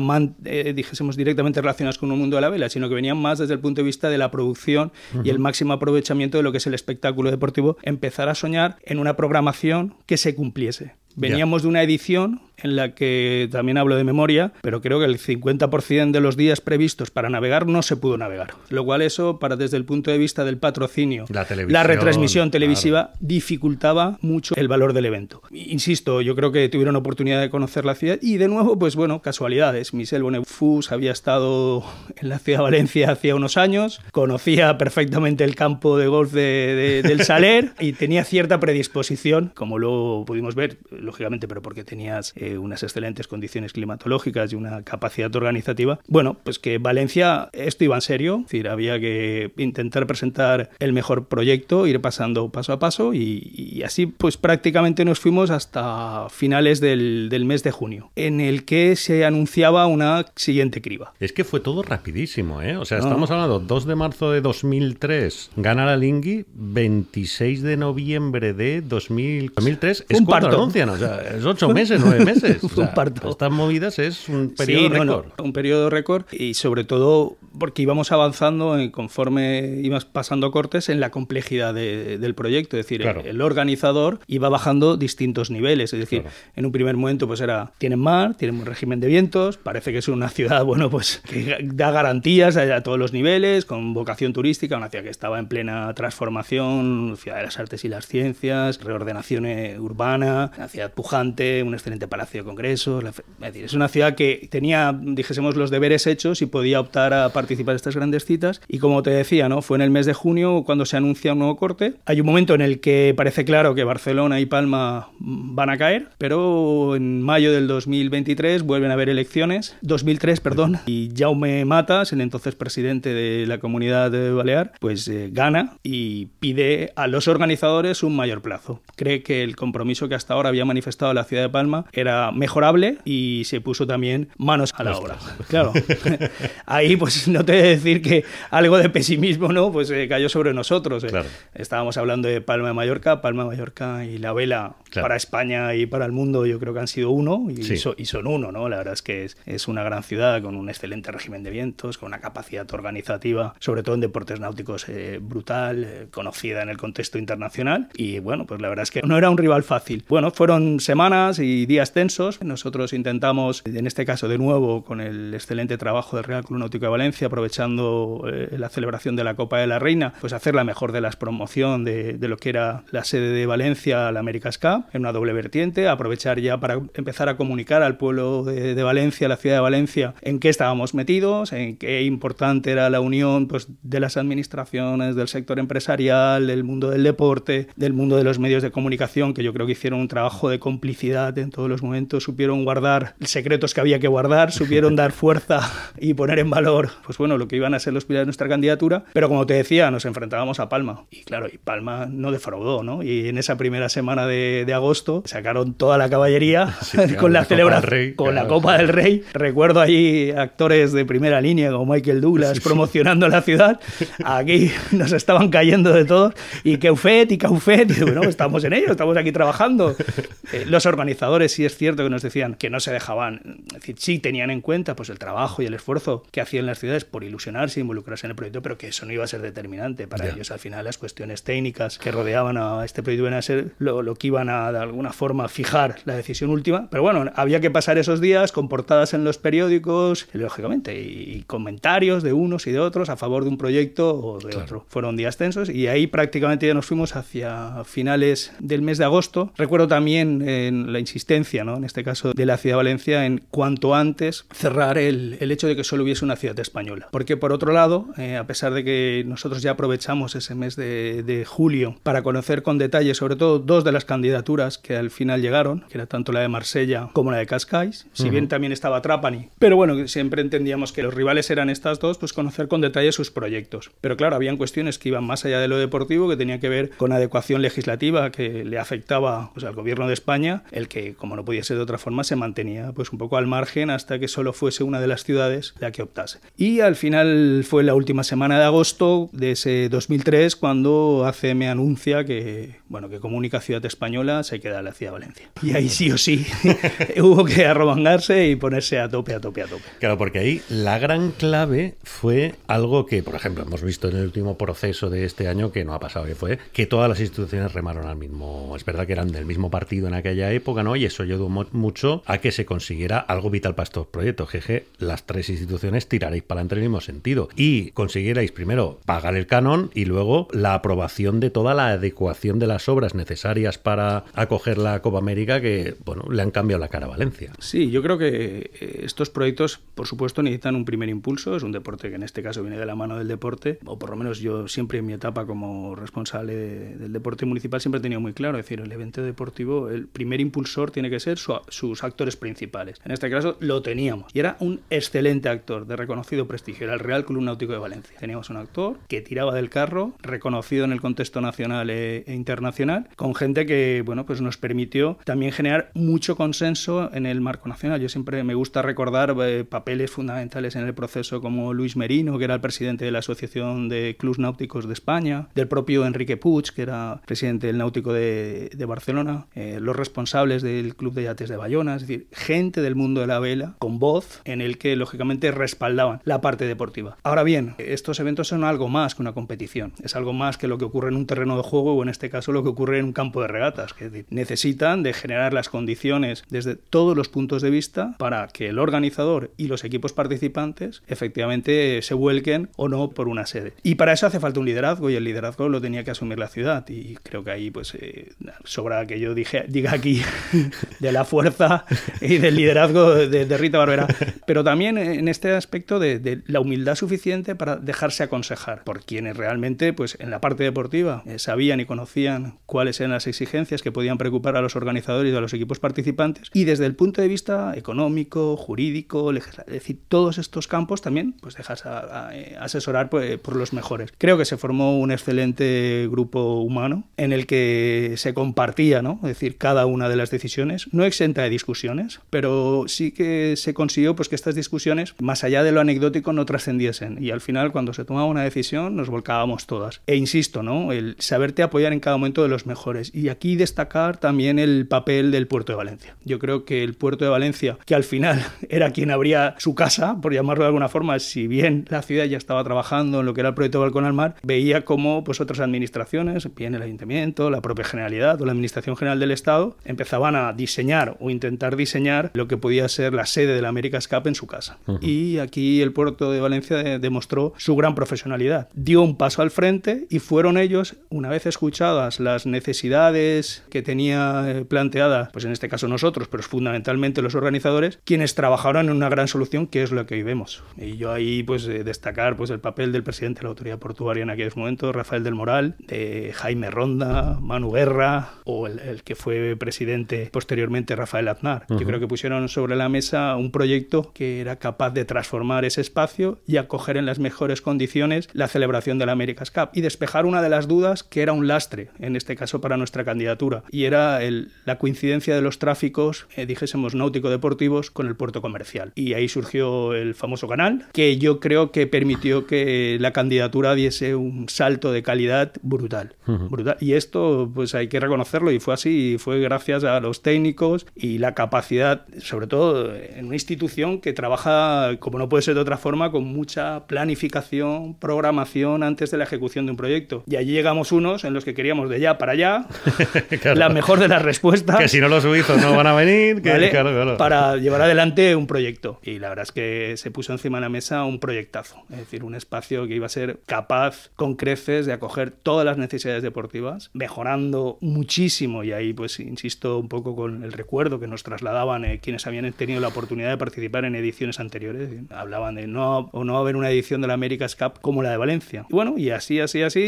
dijésemos directamente relacionados con el mundo de la vela, sino que venían más desde el punto de vista de la producción y el máximo aprovechamiento de lo que es el espectáculo deportivo, empezar a soñar en una programación que se cumpliese. Veníamos de una edición en la que, también hablo de memoria, pero creo que el 50% de los días previstos para navegar no se pudo navegar. Lo cual eso, desde el punto de vista del patrocinio, la retransmisión televisiva, dificultaba mucho el valor del evento. Insisto, yo creo que tuvieron oportunidad de conocer la ciudad y, de nuevo, pues bueno, casualidades. Michel Bonnefous había estado en la ciudad de Valencia hacía unos años, conocía perfectamente el campo de golf del Saler y tenía cierta predisposición, como luego pudimos ver, lógicamente, pero porque tenías unas excelentes condiciones climatológicas y una capacidad organizativa. Bueno, pues que Valencia, esto iba en serio, es decir, había que intentar presentar el mejor proyecto, ir pasando paso a paso, y así pues prácticamente nos fuimos hasta finales del mes de junio, en el que se anunciaba una siguiente criba. Es que fue todo rapidísimo, ¿eh? O sea, estamos hablando 2 de marzo de 2003, gana Alinghi, 26 de noviembre de 2003, es cuando anuncian, o sea, es 8 meses, 9 meses. O sea, estas movidas es un periodo récord. Un periodo récord, y sobre todo porque íbamos avanzando conforme íbamos pasando cortes en la complejidad del proyecto. Es decir, claro, el organizador iba bajando distintos niveles. Es decir, claro, en un primer momento pues tienen mar, tienen un régimen de vientos, parece que es una ciudad, bueno, pues que da garantías a todos los niveles, con vocación turística, una ciudad que estaba en plena transformación, ciudad de las artes y las ciencias, reordenación urbana, una ciudad pujante, un excelente palacio de congresos. Es decir, es una ciudad que tenía, dijésemos, los deberes hechos y podía optar a participar en estas grandes citas. Y como te decía, ¿no?, fue en el mes de junio cuando se anuncia un nuevo corte. Hay un momento en el que parece claro que Barcelona y Palma van a caer, pero en mayo del 2023 vuelven a haber elecciones, 2003, perdón, y Jaume Matas, el entonces presidente de la Comunidad de Balear, pues gana y pide a los organizadores un mayor plazo. Cree que el compromiso que hasta ahora había manifestado la ciudad de Palma era mejorable y se puso también manos a la obra. Claro, ahí pues no te voy a decir que algo de pesimismo, ¿no?, pues cayó sobre nosotros. Claro. Estábamos hablando de Palma de Mallorca y la vela, claro, para España y para el mundo yo creo que han sido uno y, sí, y son uno, ¿no? La verdad es que es una gran ciudad con un excelente régimen de vientos, con una capacidad organizativa, sobre todo en deportes náuticos, brutal, conocida en el contexto internacional y bueno, pues la verdad es que no era un rival fácil. Bueno, fueron semanas y días tensos. Nosotros intentamos, en este caso de nuevo, con el excelente trabajo del Real Club Náutico de Valencia, aprovechando la celebración de la Copa de la Reina, pues hacer la mejor de las promoción de lo que era la sede de Valencia, la America's Cup, en una doble vertiente, aprovechar ya para empezar a comunicar al pueblo de Valencia, la ciudad de Valencia, en qué estábamos metidos, en qué importante era la unión pues de las administraciones, del sector empresarial, del mundo del deporte, del mundo de los medios de comunicación, que yo creo que hicieron un trabajo de complicidad en todos los momentos, supieron guardar secretos que había que guardar, supieron dar fuerza y poner en valor, pues bueno, lo que iban a ser los pilares de nuestra candidatura, pero como te decía, nos enfrentábamos a Palma, y claro, y Palma no defraudó, ¿no? Y en esa primera semana de agosto sacaron toda la caballería, sí, claro, con la celebración, con la Copa del Rey. Recuerdo allí actores de primera línea como Michael Douglas, sí, promocionando la ciudad. Aquí nos estaban cayendo de todos, y Caufet, y bueno, estamos en ello, estamos aquí trabajando. Los organizadores sí es cierto que nos decían que no se dejaban, es decir, sí tenían en cuenta pues el trabajo y el esfuerzo que hacían las ciudades por ilusionarse e involucrarse en el proyecto, pero que eso no iba a ser determinante para ellos. Al final las cuestiones técnicas que rodeaban a este proyecto iban a ser lo que iban a de alguna forma fijar la decisión última, pero bueno, había que pasar esos días con portadas en los periódicos, lógicamente, y comentarios de unos y de otros a favor de un proyecto o de otro. Fueron días tensos y ahí prácticamente ya nos fuimos hacia finales del mes de agosto. Recuerdo también en la insistencia, ¿no?, en este caso de la ciudad de Valencia, en cuanto antes cerrar el hecho de que solo hubiese una ciudad española. Porque por otro lado, a pesar de que nosotros ya aprovechamos ese mes de julio para conocer con detalle sobre todo dos de las candidaturas que al final llegaron, que era tanto la de Marsella como la de Cascais, si bien también estaba Trapani, pero bueno, siempre entendíamos que los rivales eran estas dos, pues conocer con detalle sus proyectos. Pero claro, habían cuestiones que iban más allá de lo deportivo, que tenía que ver con adecuación legislativa que le afectaba pues al gobierno de España, el que, como no podía ser de otra forma, se mantenía pues un poco al margen hasta que solo fuese una de las ciudades la que optase. Y al final fue la última semana de agosto de ese 2003 cuando ACM anuncia que, bueno, que como única ciudad española se queda la ciudad de Valencia. Y ahí sí o sí hubo que arromangarse y ponerse a tope. Claro, porque ahí la gran clave fue algo que, por ejemplo, hemos visto en el último proceso de este año que no ha pasado, que fue que todas las instituciones remaron al mismo. Es verdad que eran del mismo partido en aquella época, ¿no? Y eso ayudó mucho a que se consiguiera algo vital para estos proyectos. Jeje, las tres instituciones tiraréis para adelante en el mismo sentido y consiguierais primero pagar el canon y luego la aprobación de toda la adecuación de las obras necesarias para acoger la Copa América, que, bueno, le han cambiado la cara a Valencia. Sí, yo creo que estos proyectos, por supuesto, necesitan un primer impulso. Es un deporte que en este caso viene de la mano del deporte, o por lo menos yo siempre en mi etapa como responsable del deporte municipal siempre he tenido muy claro, es decir, el evento deportivo, el primer impulsor tiene que ser sus actores principales. En este caso lo teníamos y era un excelente actor de reconocido prestigio, era el Real Club Náutico de Valencia. Teníamos un actor que tiraba del carro, reconocido en el contexto nacional e internacional, con gente que, bueno, pues nos permitió también generar mucho consenso en el marco nacional. Yo siempre me gusta recordar papeles fundamentales en el proceso como Luis Merino, que era el presidente de la Asociación de Clubs Náuticos de España, del propio Enrique Puig, que era presidente del Náutico de Barcelona, los responsables del Club de Yates de Bayona, es decir, gente del mundo de la vela con voz en el que lógicamente respaldaban la parte deportiva. Ahora bien, estos eventos son algo más que una competición, es algo más que lo que ocurre en un terreno de juego o en este caso lo que ocurre en un campo de regatas, que es decir, necesitan de generar las condiciones desde todos los puntos de vista para que el organizador y los equipos participantes efectivamente se vuelquen o no por una sede. Y para eso hace falta un liderazgo, y el liderazgo lo tenía que asumir la ciudad, y creo que ahí pues sobra que yo diga aquí de la fuerza y del liderazgo de Rita Barberá, pero también en este aspecto de la humildad suficiente para dejarse aconsejar por quienes realmente pues en la parte deportiva sabían y conocían cuáles eran las exigencias que podían preocupar a los organizadores y a los equipos participantes, y desde el punto de vista económico, jurídico, legislativo, es decir, todos estos campos también pues dejas asesorar por los mejores. Creo que se formó un excelente grupo humano en el que se compartía, ¿no? Es decir, cada una de las decisiones, no exenta de discusiones, pero sí que se consiguió pues que estas discusiones, más allá de lo anecdótico, no trascendiesen, y al final cuando se tomaba una decisión nos volcábamos todas. E insisto, ¿no? El saberte apoyar en cada momento de los mejores, y aquí destacar también el papel del Puerto de Valencia. Yo creo que el Puerto de Valencia, que al final era quien abría su casa, por llamarlo de alguna forma, si bien la ciudad ya estaba trabajando en lo que era el proyecto Balcón al Mar, veía como pues otras administraciones, bien el Ayuntamiento, la propia Generalidad o la Administración General del Estado, empezaban a diseñar o intentar diseñar lo que podía ser la sede de la America's Cup en su casa. Y aquí el Puerto de Valencia demostró su gran profesionalidad. Dio un paso al frente y fueron ellos, una vez escuchadas las necesidades que tenía planteadas, pues en este caso nosotros, pero fundamentalmente los organizadores, quienes trabajaron en una gran solución, que es lo que hoy vemos. Y yo ahí pues destacar pues el papel del presidente de la Autoridad Portuaria en aquellos momentos, Rafael del Moral, de Jaime Ronda, Manu Guerra, o el que fue presidente posteriormente, Rafael Aznar. Yo creo que pusieron sobre la mesa un proyecto que era capaz de transformar ese espacio y acoger en las mejores condiciones la celebración de la America's Cup y despejar una de las dudas que era un lastre, en este caso para nuestra candidatura, y era la coincidencia de los tráficos, dijésemos náutico-deportivos, con el puerto comercial. Y ahí surgió el famoso canal, que yo creo que permitió que la candidatura diese un salto de calidad brutal. Brutal. Y esto pues hay que reconocerlo, y fue así, y fue gracias a los técnicos y la capacidad, sobre todo en una institución que trabaja, como no puede ser de otra forma, con mucha planificación, programación antes de la ejecución de un proyecto. Y allí llegamos unos en los que queríamos de ya para allá, claro, la mejor de las respuestas. Que si no los suizos no van a venir, que, ¿vale? Claro. Para llevar adelante un proyecto. Y la verdad es que se puso encima de la mesa un proyectazo, es decir, un espacio que iba a ser capaz con creces de acoger todas las necesidades deportivas, mejorando muchísimo, y ahí pues insisto un poco con el recuerdo que nos trasladaban quienes habían tenido la oportunidad de participar en ediciones anteriores. Hablaban de no haber una edición de la America's Cup como la de Valencia. Y bueno, y así,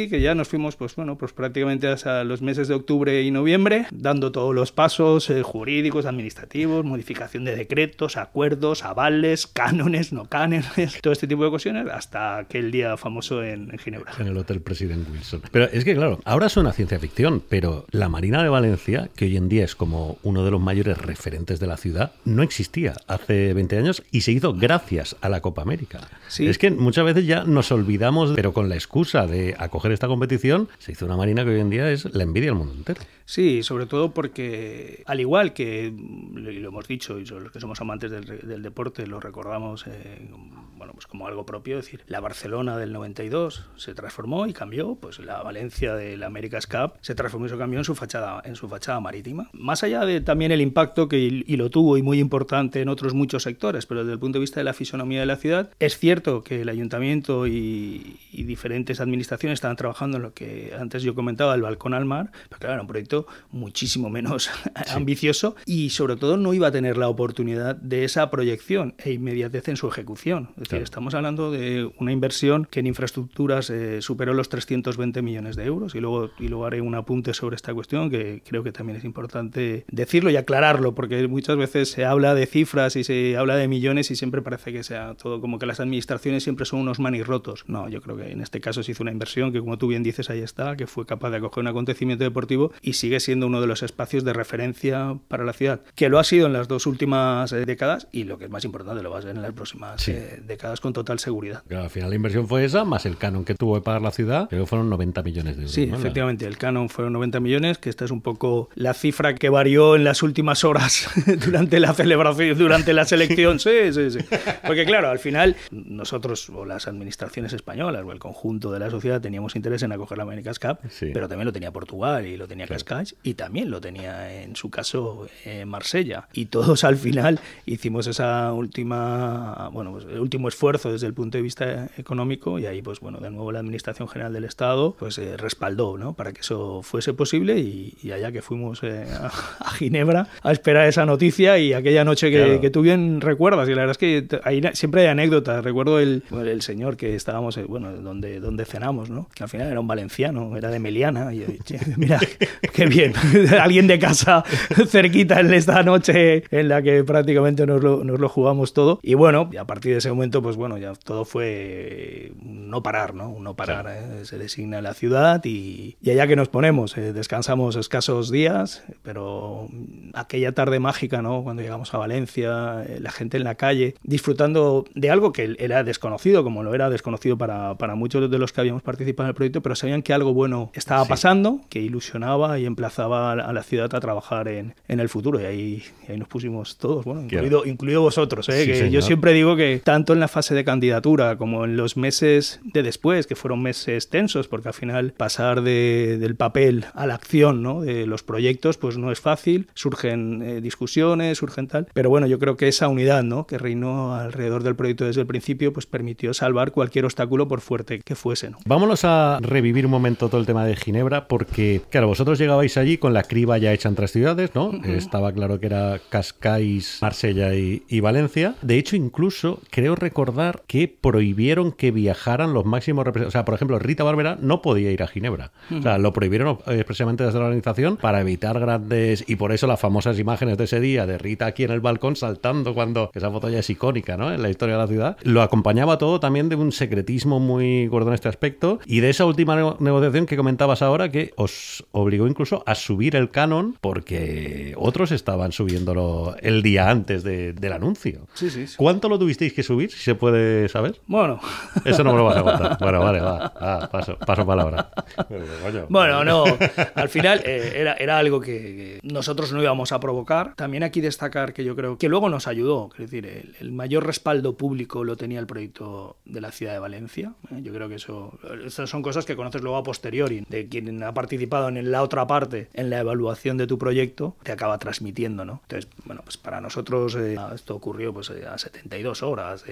que ya nos fuimos pues prácticamente hasta los meses de octubre y noviembre, dando todos los pasos jurídicos, administrativos, modificación de decretos, acuerdos, avales, cánones, no cánones, todo este tipo de cuestiones, hasta aquel día famoso en Ginebra. En el Hotel President Wilson. Pero es que claro, ahora suena ciencia ficción, pero la Marina de Valencia, que hoy en día es como uno de los mayores referentes de la ciudad, no existía hace 20 años y se hizo gracias a la Copa América. Sí. Es que muchas veces ya nos olvidamos, pero con la excusa de acoger esta competición, se hizo una Marina que hoy en día es la envidia del mundo entero. Sí, sobre todo porque, al igual que lo hemos dicho, y los que somos amantes del deporte lo recordamos pues como algo propio, es decir, la Barcelona del 92 se transformó y cambió, pues la Valencia de la America's Cup se transformó y se cambió en su fachada marítima. Más allá de también el impacto que y lo tuvo, y muy importante en otros muchos sectores, pero desde el punto de vista de la fisonomía de la ciudad, es cierto que el Ayuntamiento y diferentes administraciones estaban trabajando en lo que antes yo comentaba, el Balcón al Mar, pero claro, era un proyecto muchísimo menos ambicioso, y sobre todo no iba a tener la oportunidad de esa proyección e inmediatez en su ejecución. Es decir, estamos hablando de una inversión que en infraestructuras superó los 320 millones de euros, y luego haré un apunte sobre esta cuestión que creo que también es importante decirlo y aclararlo, porque muchas veces se habla de cifras y se habla de millones y siempre parece que sea todo como que las administraciones siempre son unos manirrotos. No, yo creo que en este caso se hizo una inversión que, como tú bien dices, ahí está, que fue capaz de acoger un acontecimiento deportivo y sigue siendo uno de los espacios de referencia para la ciudad, que lo ha sido en las dos últimas décadas, y lo que es más importante, lo va a ser en las próximas décadas. hipotecadas con total seguridad. Pero al final la inversión fue esa, más el canon que tuvo que pagar la ciudad, creo que fueron 90 millones de euros. Sí, ¿no? Efectivamente, el canon fueron 90 millones, que esta es un poco la cifra que varió en las últimas horas durante la celebración, durante la selección. Sí. Porque claro, al final nosotros, o las administraciones españolas, o el conjunto de la sociedad, teníamos interés en acoger la America's Cup, pero también lo tenía Portugal y lo tenía Cascais, y también lo tenía, en su caso, Marsella. Y todos al final hicimos esa última, pues el último esfuerzo desde el punto de vista económico, y ahí, pues bueno, de nuevo la Administración General del Estado pues respaldó, ¿no?, para que eso fuese posible, y allá que fuimos a Ginebra a esperar esa noticia, y aquella noche que tú bien recuerdas, y la verdad es que ahí siempre hay anécdotas. Recuerdo el señor que estábamos, donde cenamos, ¿no?, que al final era un valenciano, era de Meliana, y yo dije, mira, qué bien, alguien de casa cerquita en esta noche en la que prácticamente nos lo jugamos todo. Y bueno, y a partir de ese momento, pues bueno, ya todo fue no parar, ¿no? No parar, se designa la ciudad, y allá que nos ponemos, descansamos escasos días, pero aquella tarde mágica, ¿no?, cuando llegamos a Valencia, la gente en la calle, disfrutando de algo que era desconocido, como lo era desconocido para muchos de los que habíamos participado en el proyecto, pero sabían que algo bueno estaba pasando, que ilusionaba y emplazaba a la ciudad a trabajar en el futuro, y ahí nos pusimos todos, bueno, incluido vosotros, que señor. Yo siempre digo que tanto en la fase de candidatura como en los meses de después, que fueron meses tensos, porque al final pasar del papel a la acción, ¿no?, de los proyectos, pues no es fácil, surgen discusiones, surgen tal, pero bueno, yo creo que esa unidad, ¿no?, que reinó alrededor del proyecto desde el principio, pues permitió salvar cualquier obstáculo, por fuerte que fuese, ¿no? Vámonos a revivir un momento todo el tema de Ginebra, porque claro, vosotros llegabais allí con la criba ya hecha en 3 ciudades, ¿no? Estaba claro que era Cascais, Marsella y Valencia. De hecho, incluso creo recordar que prohibieron que viajaran los máximos representantes. O sea, por ejemplo, Rita Barberá no podía ir a Ginebra. O sea, lo prohibieron expresamente desde la organización para evitar grandes... Y por eso las famosas imágenes de ese día de Rita aquí en el balcón saltando, cuando esa foto ya es icónica, ¿no?, en la historia de la ciudad. Lo acompañaba todo también de un secretismo muy gordo en este aspecto, y de esa última negociación que comentabas ahora, que os obligó incluso a subir el canon porque otros estaban subiéndolo el día antes del anuncio. Sí. ¿Cuánto lo tuvisteis que subir, si se puede saber? Bueno. Eso no me lo vas a contar. Bueno, vale, paso palabra. Bueno, no, al final era algo que nosotros no íbamos a provocar. También aquí destacar que yo creo que luego nos ayudó, es decir, el mayor respaldo público lo tenía el proyecto de la ciudad de Valencia. Yo creo que estas son cosas que conoces luego a posteriori, de quien ha participado en la otra parte, en la evaluación de tu proyecto, te acaba transmitiendo, ¿no? Entonces, bueno, pues para nosotros esto ocurrió pues a 72 horas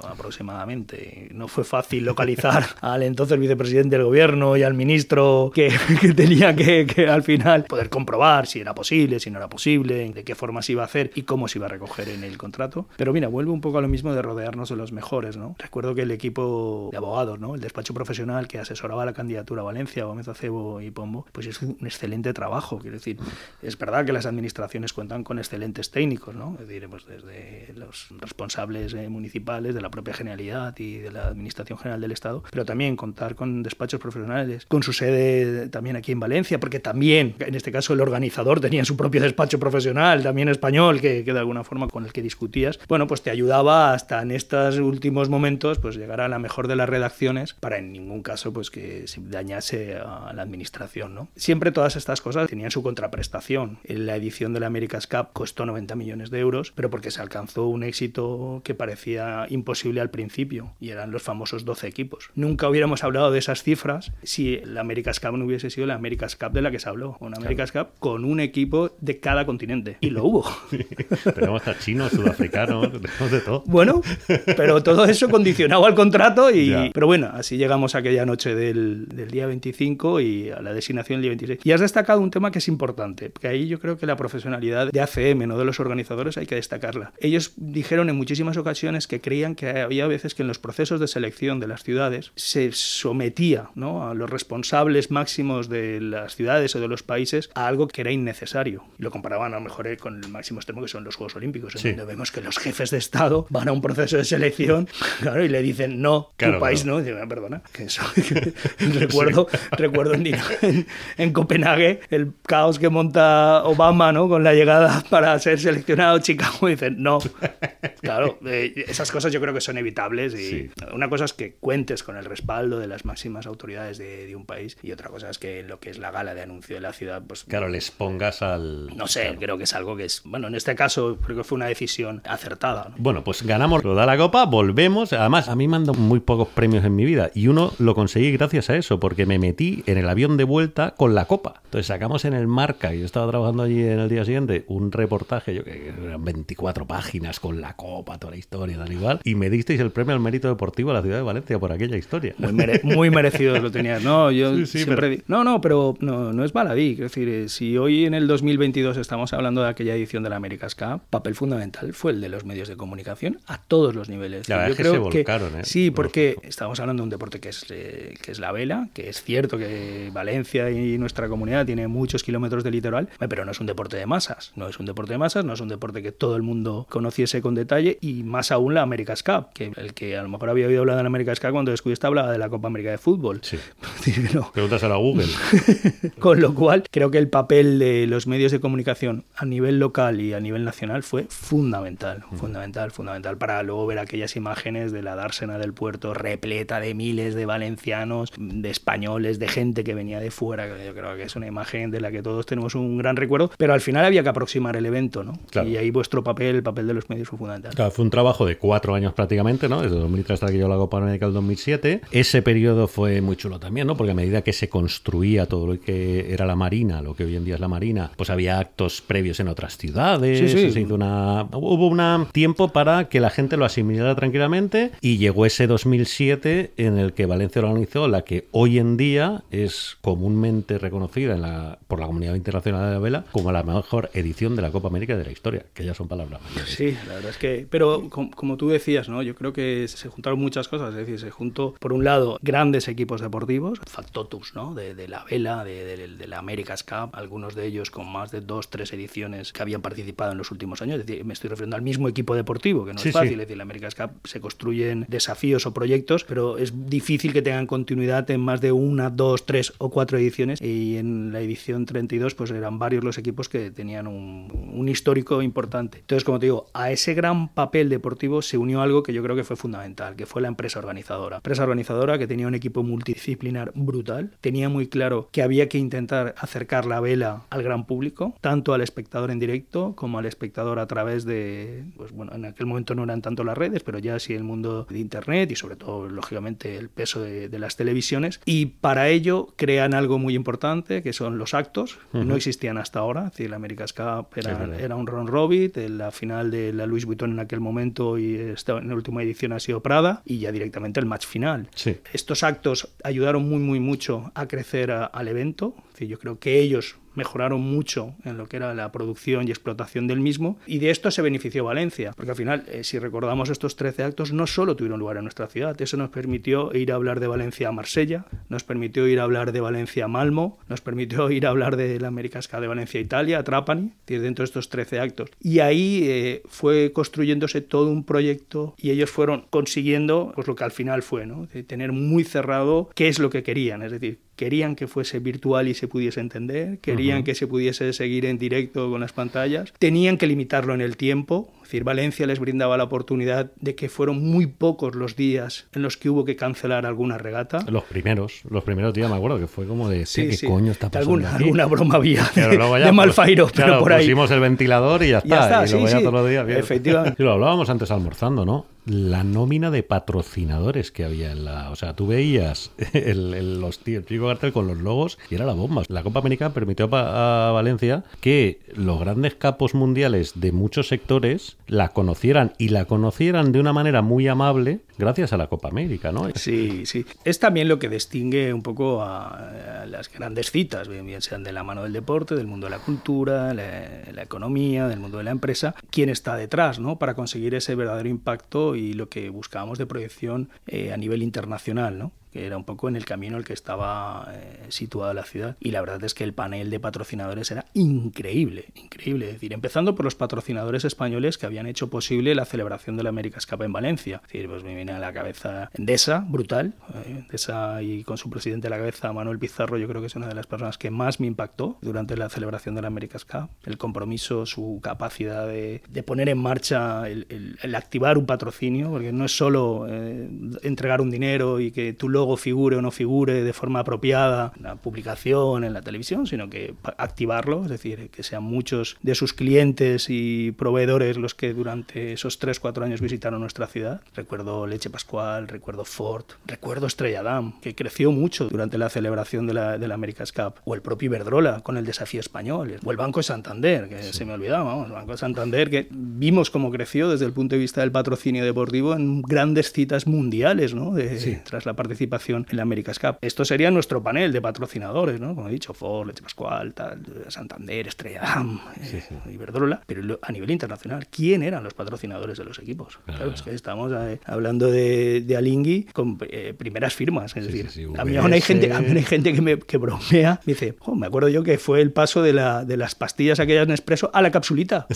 aproximadamente. No fue fácil localizar al entonces vicepresidente del gobierno y al ministro que tenía que al final poder comprobar si era posible, si no era posible, de qué forma se iba a hacer y cómo se iba a recoger en el contrato. Pero mira, vuelve un poco a lo mismo de rodearnos de los mejores, ¿no? Recuerdo que el equipo de abogados, ¿no?, el despacho profesional que asesoraba la candidatura a Valencia, Gómez Acebo y Pombo, pues es un excelente trabajo. Quiero decir, es verdad que las administraciones cuentan con excelentes técnicos, ¿no? Es decir, pues desde los responsables municipales, de la propia Generalidad y de la Administración General del Estado, pero también contar con despachos profesionales, con su sede también aquí en Valencia, porque también, en este caso, el organizador tenía su propio despacho profesional, también español, que de alguna forma con el que discutías, bueno, pues te ayudaba hasta en estos últimos momentos, pues llegar a la mejor de las redacciones para en ningún caso pues que se dañase a la administración, ¿no? Siempre todas estas cosas tenían su contraprestación. La edición de la America's Cup costó 90 millones de euros, pero porque se alcanzó un éxito que parecía imposible al principio, y eran los famosos 12 equipos. Nunca hubiéramos hablado de esas cifras si la America's Cup no hubiese sido la America's Cup de la que se habló. Una America's Cup con un equipo de cada continente. Y lo hubo. Sí, tenemos hasta chinos, sudafricanos, tenemos de todo. Bueno, pero todo eso condicionado al contrato y... Pero bueno, así llegamos a aquella noche del día 25 y a la designación del día 26. Y has destacado un tema que es importante, porque ahí yo creo que la profesionalidad de ACM, no de los organizadores, hay que destacarla. Ellos dijeron en muchísimas ocasiones que creían que había veces que en los procesos de selección de las ciudades se sometía, ¿no?, a los responsables máximos de las ciudades o de los países a algo que era innecesario. Y lo comparaban a lo mejor con el máximo extremo que son los Juegos Olímpicos, en donde vemos que los jefes de Estado van a un proceso de selección, claro, y le dicen no, claro, tu país no. Y dicen, perdona, que eso... recuerdo en Copenhague el caos que monta Obama, ¿no?, con la llegada para ser seleccionado Chicago, y dicen no. Claro, esas cosas yo yo creo que son evitables y Sí. una cosa es que cuentes con el respaldo de las máximas autoridades de un país y otra cosa es que lo que es la gala de anuncio de la ciudad, pues Claro, les pongas al... no sé, creo que es algo que es, bueno, en este caso creo que fue una decisión acertada, ¿no? Bueno, pues ganamos, lo da la copa, volvemos. Además, a mí me han dado muy pocos premios en mi vida y uno lo conseguí gracias a eso, porque me metí en el avión de vuelta con la copa. Entonces sacamos en el Marca, y yo estaba trabajando allí en el día siguiente, un reportaje, yo que eran 24 páginas con la copa, toda la historia, tal igual, y me disteis el premio al mérito deportivo a la ciudad de Valencia por aquella historia. Muy merecidos lo tenías. No, yo Sí, sí, siempre... pero- pero no es baladí. Quiero decir, si hoy en el 2022 estamos hablando de aquella edición de la America's Cup, papel fundamental fue el de los medios de comunicación a todos los niveles. La verdad Yo es que creo se volcaron, ¿eh? Sí, porque estamos hablando de un deporte que es la vela, que es cierto que Valencia y nuestra comunidad tiene muchos kilómetros de litoral, pero no es un deporte de masas. No es un deporte de masas, no es un deporte que todo el mundo conociese con detalle y más aún la America's Cup, que el que a lo mejor había oído hablar de la America's Cup cuando descubriste hablaba de la Copa América de Fútbol. Sí. No. Pregúntaselo a Google. Con lo cual, creo que el papel de los medios de comunicación a nivel local y a nivel nacional fue fundamental para luego ver aquellas imágenes de la dársena del puerto repleta de miles de valencianos, de españoles, de gente que venía de fuera. Yo creo que es una imagen de la que todos tenemos un gran recuerdo, pero al final había que aproximar el evento, ¿no? Claro. Y ahí vuestro papel, el papel de los medios fue fundamental. Claro, fue un trabajo de 4 años prácticamente, ¿no? Desde 2003 hasta que llegó la Copa América del 2007. Ese periodo fue muy chulo también, ¿no? Porque a medida que se construía todo lo que era la Marina, lo que hoy en día es la Marina, pues había actos previos en otras ciudades. Sí. Se hizo hubo un tiempo para que la gente lo asimilara tranquilamente y llegó ese 2007 en el que Valencia organizó la que hoy en día es comúnmente reconocida por la comunidad internacional de la vela como la mejor edición de la Copa América de la historia, que ya son palabras mayores. Sí, la verdad es que... Pero como tú decías, ¿no? Yo creo que se juntaron muchas cosas. Es decir, se juntó, por un lado, grandes equipos deportivos, factotus, ¿no? De la vela, de la America's Cup, algunos de ellos con más de 2-3 ediciones que habían participado en los últimos años. Es decir, me estoy refiriendo al mismo equipo deportivo, que no es fácil. Es decir, la America's Cup se construyen desafíos o proyectos, pero es difícil que tengan continuidad en más de 1, 2, 3 o 4 ediciones. Y en la edición 32, pues eran varios los equipos que tenían un histórico importante. Entonces, como te digo, a ese gran papel deportivo se unió algo que yo creo que fue fundamental, que fue la empresa organizadora. Empresa organizadora que tenía un equipo multidisciplinar brutal, tenía muy claro que había que intentar acercar la vela al gran público, tanto al espectador en directo como al espectador a través de, pues bueno, en aquel momento no eran tanto las redes, pero ya sí el mundo de internet y sobre todo, lógicamente, el peso de las televisiones. Y para ello crean algo muy importante, que son los actos. No existían hasta ahora, es decir, la America's Cup era un round robin, la final de la Louis Vuitton en aquel momento y en la última edición ha sido Prada y ya directamente el match final. Sí. Estos actos ayudaron muy mucho a crecer al evento. Es decir, yo creo que ellos mejoraron mucho en lo que era la producción y explotación del mismo, y de esto se benefició Valencia, porque al final, si recordamos, estos 13 actos no solo tuvieron lugar en nuestra ciudad, eso nos permitió ir a hablar de Valencia a Marsella, nos permitió ir a hablar de Valencia a Malmo, nos permitió ir a hablar de la America's Cup de Valencia a Italia, a Trapani, dentro de estos 13 actos. Y ahí fue construyéndose todo un proyecto y ellos fueron consiguiendo pues lo que al final fue, ¿no? De tener muy cerrado qué es lo que querían, es decir, querían que fuese virtual y se pudiese entender, querían que se pudiese seguir en directo con las pantallas, tenían que limitarlo en el tiempo. Es decir, Valencia les brindaba la oportunidad de que fueron muy pocos los días en los que hubo que cancelar alguna regata. Los primeros días me acuerdo que fue como de ¿qué coño está pasando aquí? Alguna broma había ya, de Malfairo, pero por ahí pusimos el ventilador y ya está. Y luego ya todos los días. Efectivamente. Y lo hablábamos antes almorzando, ¿no? La nómina de patrocinadores que había o sea, tú veías el típico cartel con los logos y era la bomba. La Copa América permitió a Valencia que los grandes capos mundiales de muchos sectores la conocieran de una manera muy amable gracias a la Copa América, ¿no? Sí. Es también lo que distingue un poco a las grandes citas, bien sean de la mano del deporte, del mundo de la cultura, la economía, del mundo de la empresa, quién está detrás, ¿no? Para conseguir ese verdadero impacto y lo que buscábamos de proyección a nivel internacional, ¿no? que era un poco en el camino en el que estaba situada la ciudad. Y la verdad es que el panel de patrocinadores era increíble, increíble. Es decir, empezando por los patrocinadores españoles que habían hecho posible la celebración de la America's Cup en Valencia. Es decir, pues me viene a la cabeza Endesa, brutal. Endesa, y con su presidente a la cabeza, Manuel Pizarro, yo creo que es una de las personas que más me impactó durante la celebración de la America's Cup. El compromiso, su capacidad de poner en marcha el activar un patrocinio, porque no es solo entregar un dinero y que tu logo figure o no figure de forma apropiada en la publicación, en la televisión, sino que activarlo, es decir, que sean muchos de sus clientes y proveedores los que durante esos 3-4 años visitaron nuestra ciudad. Recuerdo Leche Pascual, recuerdo Ford, recuerdo Estrella Damm, que creció mucho durante la celebración de la America's Cup, o el propio Iberdrola con el Desafío Español, o el Banco de Santander, que se me olvidaba, vamos, el Banco de Santander, que vimos cómo creció desde el punto de vista del patrocinio deportivo en grandes citas mundiales, ¿no? Tras la participación en la America's Cup. Esto sería nuestro panel de patrocinadores, ¿no? Como he dicho, Ford, Leche Pascual, Santander, Estrella Damm, Iberdrola, pero a nivel internacional, ¿quién eran los patrocinadores de los equipos? Claro, es que estamos hablando de Alingui con primeras firmas, es decir, a mí aún hay gente que bromea, me dice, me acuerdo yo que fue el paso de las pastillas aquellas Nespresso a la capsulita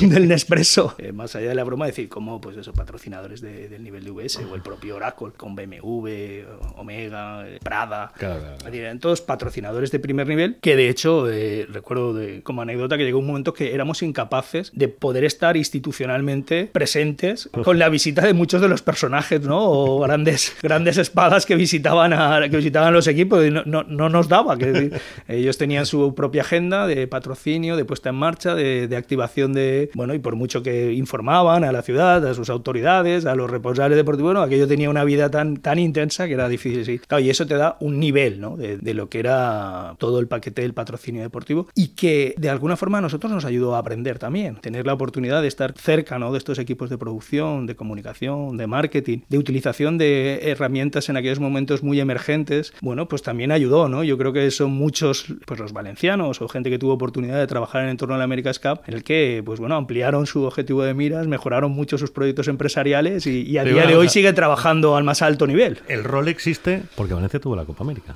del Nespresso. Más allá de la broma, decir, como pues esos patrocinadores del nivel de VS, o el propio Oracle con BMW, Omega, Prada, es decir, eran todos patrocinadores de primer nivel, que de hecho recuerdo como anécdota que llegó un momento que éramos incapaces de poder estar institucionalmente presentes con la visita de muchos de los personajes, ¿no? O grandes espadas que visitaban los equipos, y no nos daba, que ellos tenían su propia agenda de patrocinio, de puesta en marcha, de activación y por mucho que informaban a la ciudad, a sus autoridades, a los responsables deportivos, aquello tenía una vida tan intensa que era difícil seguir. Claro, y eso te da un nivel, ¿no? de lo que era todo el paquete del patrocinio deportivo, y que de alguna forma a nosotros nos ayudó a aprender también, tener la oportunidad de estar cerca, ¿no? de estos equipos de producción, de comunicación, de marketing, de utilización de herramientas en aquellos momentos muy emergentes, pues también ayudó, ¿no? Yo creo que son muchos, pues los valencianos o gente que tuvo oportunidad de trabajar en el entorno de la America's Cup, en el que, ampliaron su objetivo de miras, mejoraron mucho sus proyectos empresariales y a día de hoy sigue trabajando al más alto nivel. El rol existe porque Valencia tuvo la Copa América.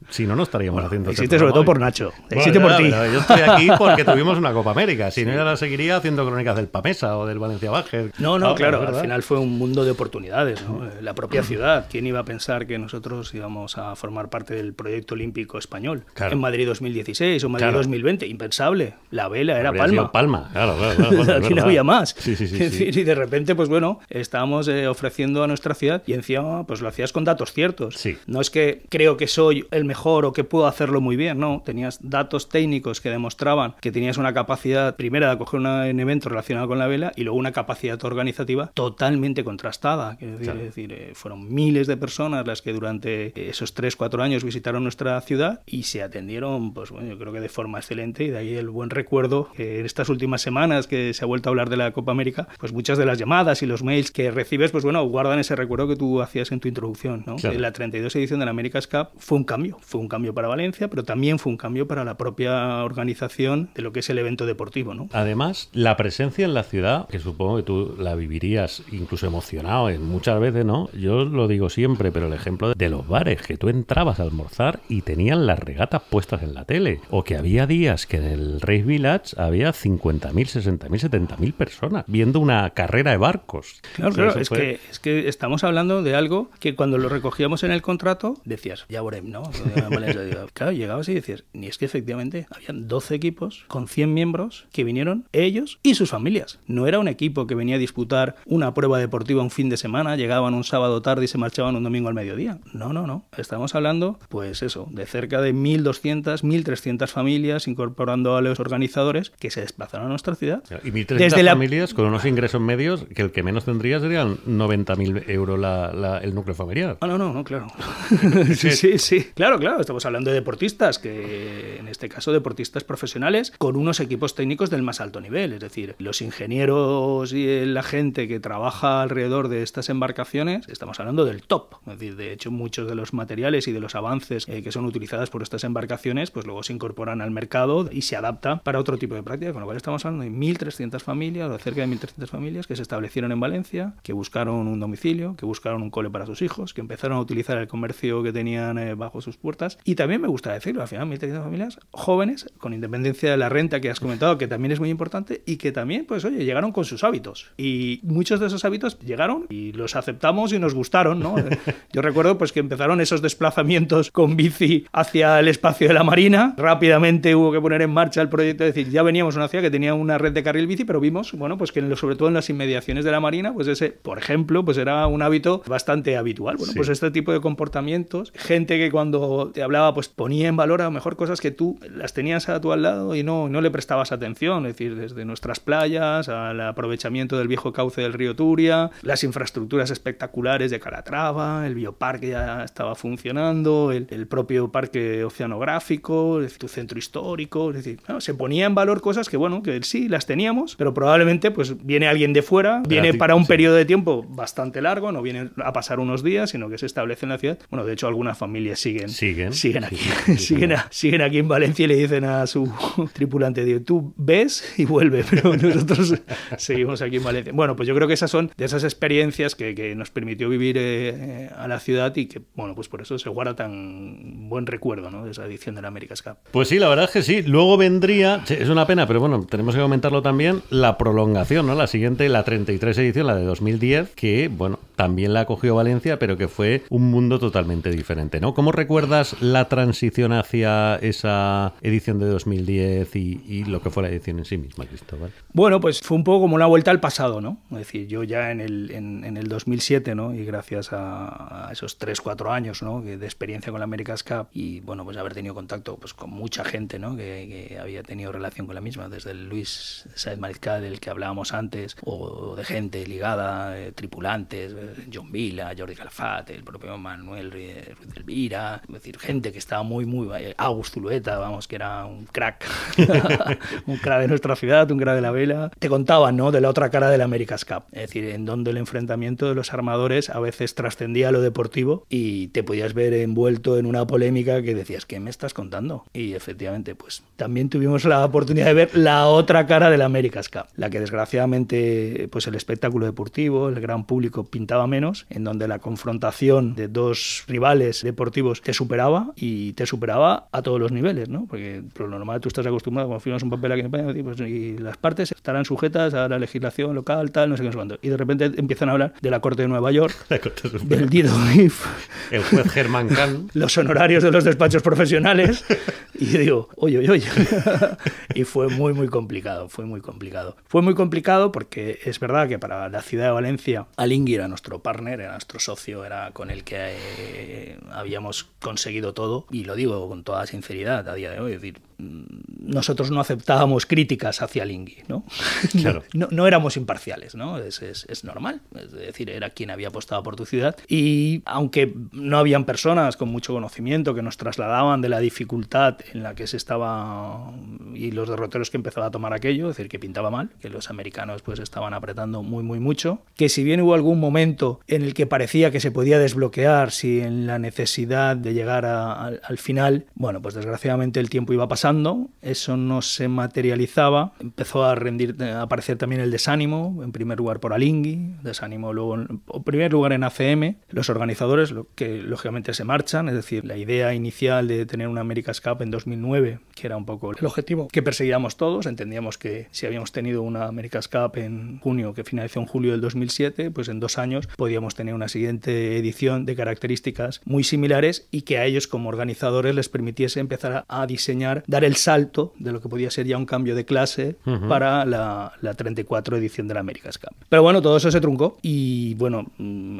Si no, no estaríamos haciendo existe sobre todo por Nacho. Existe por ti. Yo estoy aquí porque tuvimos una Copa América. Si no, ya la seguiría haciendo crónicas del Pamesa o del Valencia Basket. Claro, al final fue un mundo de oportunidades, ¿no? La propia ciudad. ¿Quién iba a pensar que nosotros íbamos a formar parte del proyecto olímpico español? Claro. En Madrid 2016 o Madrid 2020. Impensable. La vela era Palma. Claro. Aquí no había más. Sí. Y de repente, estábamos ofreciendo a nuestra ciudad, y encima pues lo hacías con datos ciertos. Sí. No es que creo que soy el mejor o que puedo hacerlo muy bien, no. Tenías datos técnicos que demostraban que tenías una capacidad, primera, de acoger un evento relacionado con la vela, y luego una capacidad organizativa totalmente contrastada. Es decir, fueron miles de personas las que durante esos 3-4 años visitaron nuestra ciudad y se atendieron, yo creo que de forma excelente, y de ahí el buen recuerdo que en estas últimas semanas que se ha vuelto a hablar de la Copa América, pues muchas de las llamadas y los mails que recibes, guardan ese recuerdo que tú hacías en tu introducción, ¿no? Claro. La 32 edición de la America's Cup fue un cambio para Valencia, pero también fue un cambio para la propia organización de lo que es el evento deportivo, ¿no? Además, la presencia en la ciudad, que supongo que tú la vivirías incluso emocionado muchas veces, ¿no? Yo lo digo siempre, pero el ejemplo de los bares, que tú entrabas a almorzar y tenían las regatas puestas en la tele, o que había días que en el Race Village había 50.000, 60.000, 70.000 personas viendo una carrera de barcos. Claro, es que estamos hablando de algo que cuando lo recogíamos en el contrato decías, ya veremos, ¿no? Claro, llegabas y decías, ni es que efectivamente habían 12 equipos con 100 miembros que vinieron ellos y sus familias. No era un equipo que venía a disputar una prueba deportiva un fin de semana, llegaban un sábado tarde y se marchaban un domingo al mediodía. No. Estamos hablando, de cerca de 1.200, 1.300 familias, incorporando a los organizadores que se desplazaron a nuestra ciudad. Y 1.300 familias con unos ingresos medios que el que menos tendría serían 90.000 euros el núcleo familiar. No, claro. Sí. Claro. Estamos hablando de deportistas, que en este caso deportistas profesionales con unos equipos técnicos del más alto nivel. Es decir, los ingenieros y la gente que trabaja alrededor de estas embarcaciones, estamos hablando del top. Es decir, de hecho, muchos de los materiales y de los avances que son utilizados por estas embarcaciones, pues luego se incorporan al mercado y se adaptan para otro tipo de prácticas. Con lo cual estamos hablando de 1.300 familias, o cerca de 1.300 familias que se establecieron en Valencia, que buscaron un domicilio, que buscaron un cole para sus sus hijos, que empezaron a utilizar el comercio que tenían bajo sus puertas. Y también me gusta decirlo, al final 1.300 familias jóvenes, con independencia de la renta que has comentado, que también es muy importante, y que también, pues oye, llegaron con sus hábitos. Y muchos de esos hábitos llegaron y los aceptamos y nos gustaron, ¿no? Yo recuerdo pues que empezaron esos desplazamientos con bici hacia el espacio de la Marina. Rápidamente hubo que poner en marcha el proyecto, es decir, ya veníamos a una ciudad que tenía una red de carril bici, pero vimos, bueno, pues que sobre todo en las inmediaciones de la Marina, pues ese, por ejemplo, pues era un hábito bastante habitual. Bueno, pues este tipo de comportamientos, gente que cuando te hablaba, pues ponía en valor a lo mejor cosas que tú las tenías a tu al lado y no le prestabas atención, es decir, desde nuestras playas al aprovechamiento del viejo cauce del río Turia, las infraestructuras espectaculares de Calatrava, el bioparque ya estaba funcionando, el propio parque oceanográfico, tu centro histórico, es decir, se ponía en valor cosas que, bueno, que sí las teníamos, pero probablemente pues viene alguien de fuera, viene para un periodo de tiempo bastante largo, no viene a pasar unos días, sino que se establece en la ciudad. Bueno, de hecho algunas familias siguen aquí, siguen aquí en Valencia y le dicen a su tripulante, digo, tú ves y vuelve, pero nosotros seguimos aquí en Valencia. Bueno, pues yo creo que esas son de esas experiencias que nos permitió vivir a la ciudad y que, bueno, pues por eso se guarda tan buen recuerdo, ¿no?, de esa edición de la America's Cup. Pues sí, la verdad es que sí. Luego vendría, es una pena, pero bueno, tenemos que comentarlo también, la prolongación, ¿no? La siguiente, la 33 edición, la de 2010, que, bueno, también la acogió Valencia, pero que fue un mundo totalmente diferente, ¿no? ¿Cómo recuerdas la transición hacia esa edición de 2010 y lo que fue la edición en sí misma, Cristóbal? Bueno, pues fue un poco como una vuelta al pasado, ¿no? Es decir, yo ya en el 2007, ¿no?, y gracias a esos 3-4 años, ¿no?, de experiencia con la America's Cup y, bueno, pues haber tenido contacto pues con mucha gente, ¿no?, que había tenido relación con la misma, desde el Luis Sáez Mariscal, del que hablábamos antes, o de gente ligada, tripulantes, John Vila, Jordi Calafat, el propio Manuel Ruiz del Vira, es decir, gente que estaba muy, Agus Zulueta, vamos, que era un crack, un crack de nuestra ciudad, un crack de la vela. Te contaban, ¿no?, de la otra cara de la America's Cup, es decir, en donde el enfrentamiento de los armadores a veces trascendía a lo deportivo y te podías ver envuelto en una polémica que decías, ¿qué me estás contando? Y efectivamente, pues también tuvimos la oportunidad de ver la otra cara de la America's Cup, la que desgraciadamente pues el espectáculo deportivo, el gran público pintaba menos, en donde la confrontación de dos rivales deportivos te superaba y te superaba a todos los niveles, ¿no? Porque por lo normal tú estás acostumbrado, cuando firmas un papel aquí en España, pues, y las partes estarán sujetas a la legislación local, tal, no sé qué, no sé cuánto. Y de repente empiezan a hablar de la Corte de Nueva York, del Dido If, el juez Germán Kahn, los honorarios de los despachos profesionales, y digo, oye. Y fue muy complicado, fue muy complicado porque es verdad que para la ciudad de Valencia, Alingui era nuestro partner, era nuestro socio, era con el que habíamos conseguido todo, y lo digo con toda sinceridad a día de hoy, es decir, nosotros no aceptábamos críticas hacia Alingui, ¿no? Claro. No éramos imparciales, ¿no? Es normal, es decir, era quien había apostado por tu ciudad, y aunque no habían personas con mucho conocimiento que nos trasladaban de la dificultad en la que se estaba y los derroteros que empezaba a tomar aquello, es decir, que pintaba mal, que los americanos pues estaban apretando muy mucho, que si bien hubo algún momento en el que parecía que se podía desbloquear sin la necesidad de llegar al final, bueno, pues desgraciadamente el tiempo iba pasando, eso no se materializaba, empezó a aparecer también el desánimo, en primer lugar por Alingui, desánimo luego en primer lugar en ACM, los organizadores que lógicamente se marchan, es decir, la idea inicial de tener una America's Cup en 2009, que era un poco el objetivo que perseguíamos todos, entendíamos que si habíamos tenido una America's Cup en junio, que finalizó en julio del 2007, pues en 2 años podíamos tener una siguiente edición de características muy similares y que a ellos como organizadores les permitiese empezar a diseñar, dar el salto de lo que podía ser ya un cambio de clase para la 34 edición de la America's Cup. Pero bueno, todo eso se truncó y bueno,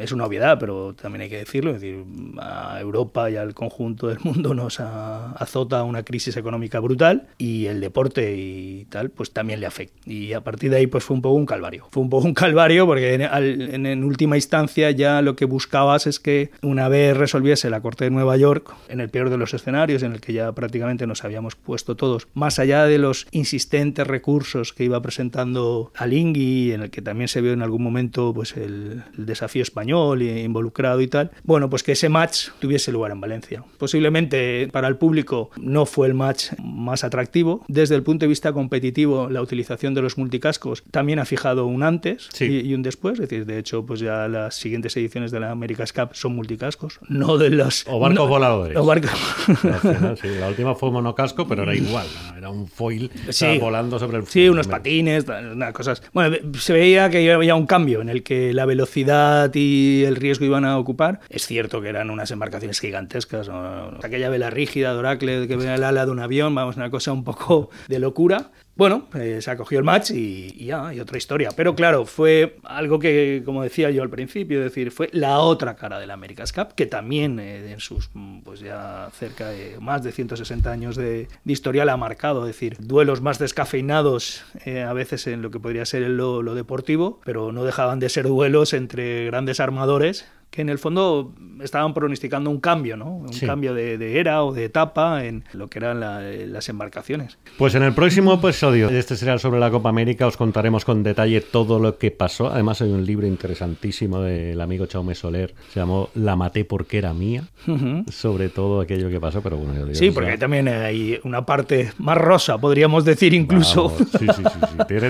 es una obviedad, pero también hay que decirlo, es decir, a Europa y al conjunto del mundo nos azota una crisis económica brutal y el deporte y tal, pues también le afecta. Y a partir de ahí pues fue un poco un calvario. Fue un poco un calvario porque en última instancia ya lo que buscabas es que una vez resolviese la Corte de Nueva York, en el peor de los escenarios, en el que ya prácticamente nos habíamos puesto todos, más allá de los insistentes recursos que iba presentando Alingui, en el que también se vio en algún momento pues el desafío español involucrado y tal, bueno, pues que ese match tuviese lugar en Valencia. Posiblemente para el público no fue el match más atractivo. Desde el punto de vista competitivo, la utilización de los multicascos también ha fijado un antes y un después, es decir, de hecho, pues ya las siguientes ediciones de la America's Cup son multicascos, no de los... O barcos voladores. O barcos... Sí, la última fue monocasco, pero era igual, ¿no? Era un foil volando sobre el foil. Sí, unos patines, unas cosas... Bueno, se veía que había un cambio en el que la velocidad y el riesgo iban a ocupar. Es cierto que eran unas embarcaciones gigantescas, ¿no? Aquella vela rígida de Oracle que ve el ala de un avión, vamos, una cosa un poco de locura. Bueno, se acogió el match y otra historia. Pero claro, fue algo que, como decía yo al principio, es decir, fue la otra cara de la America's Cup, que también en sus pues ya cerca de más de 160 años de historia la ha marcado. Es decir, duelos más descafeinados a veces en lo que podría ser lo deportivo, pero no dejaban de ser duelos entre grandes armadores que en el fondo estaban pronosticando un cambio, ¿no? Un cambio de era o de etapa en lo que eran las embarcaciones. Pues en el próximo episodio de este serial sobre la Copa América os contaremos con detalle todo lo que pasó. Además hay un libro interesantísimo del amigo Jaume Soler, se llamó La maté porque era mía, sobre todo aquello que pasó, pero bueno, yo digo, sí, porque ahí también hay una parte más rosa, podríamos decir incluso. Vamos, sí.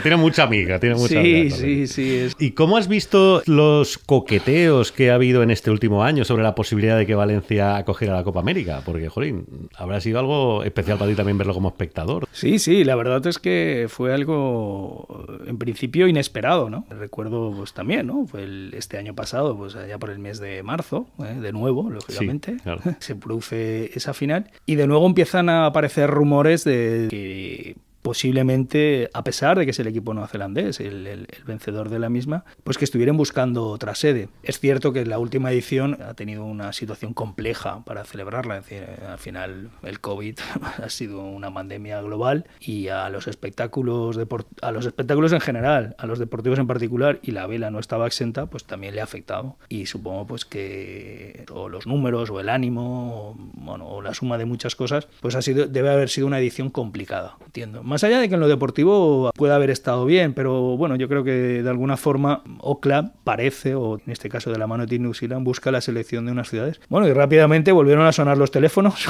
Tiene mucha amiga, tiene mucha amiga. Sí. ¿Y cómo has visto los coqueteos que ha habido en este último año sobre la posibilidad de que Valencia acogiera la Copa América? Porque, jolín, habrá sido algo especial para ti también verlo como espectador. Sí, la verdad es que fue algo, en principio, inesperado, ¿no? Recuerdo, pues también, ¿no? Fue este año pasado, pues allá por el mes de marzo, de nuevo, lógicamente, sí, claro. Se produce esa final y de nuevo empiezan a aparecer rumores de que posiblemente, a pesar de que es el equipo neozelandés el vencedor de la misma, pues que estuvieran buscando otra sede. Es cierto que la última edición ha tenido una situación compleja para celebrarla, es decir, al final el COVID ha sido una pandemia global y a los espectáculos en general, a los deportivos en particular, y la vela no estaba exenta, pues también le ha afectado. Y supongo pues que o los números o el ánimo o la suma de muchas cosas, pues debe haber sido una edición complicada, entiendo. Más allá de que en lo deportivo pueda haber estado bien, pero bueno, yo creo que de alguna forma Auckland parece, o en este caso de la mano de Team New Zealand, busca la selección de unas ciudades. Bueno, y rápidamente volvieron a sonar los teléfonos,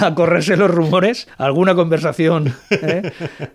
a correrse los rumores, alguna conversación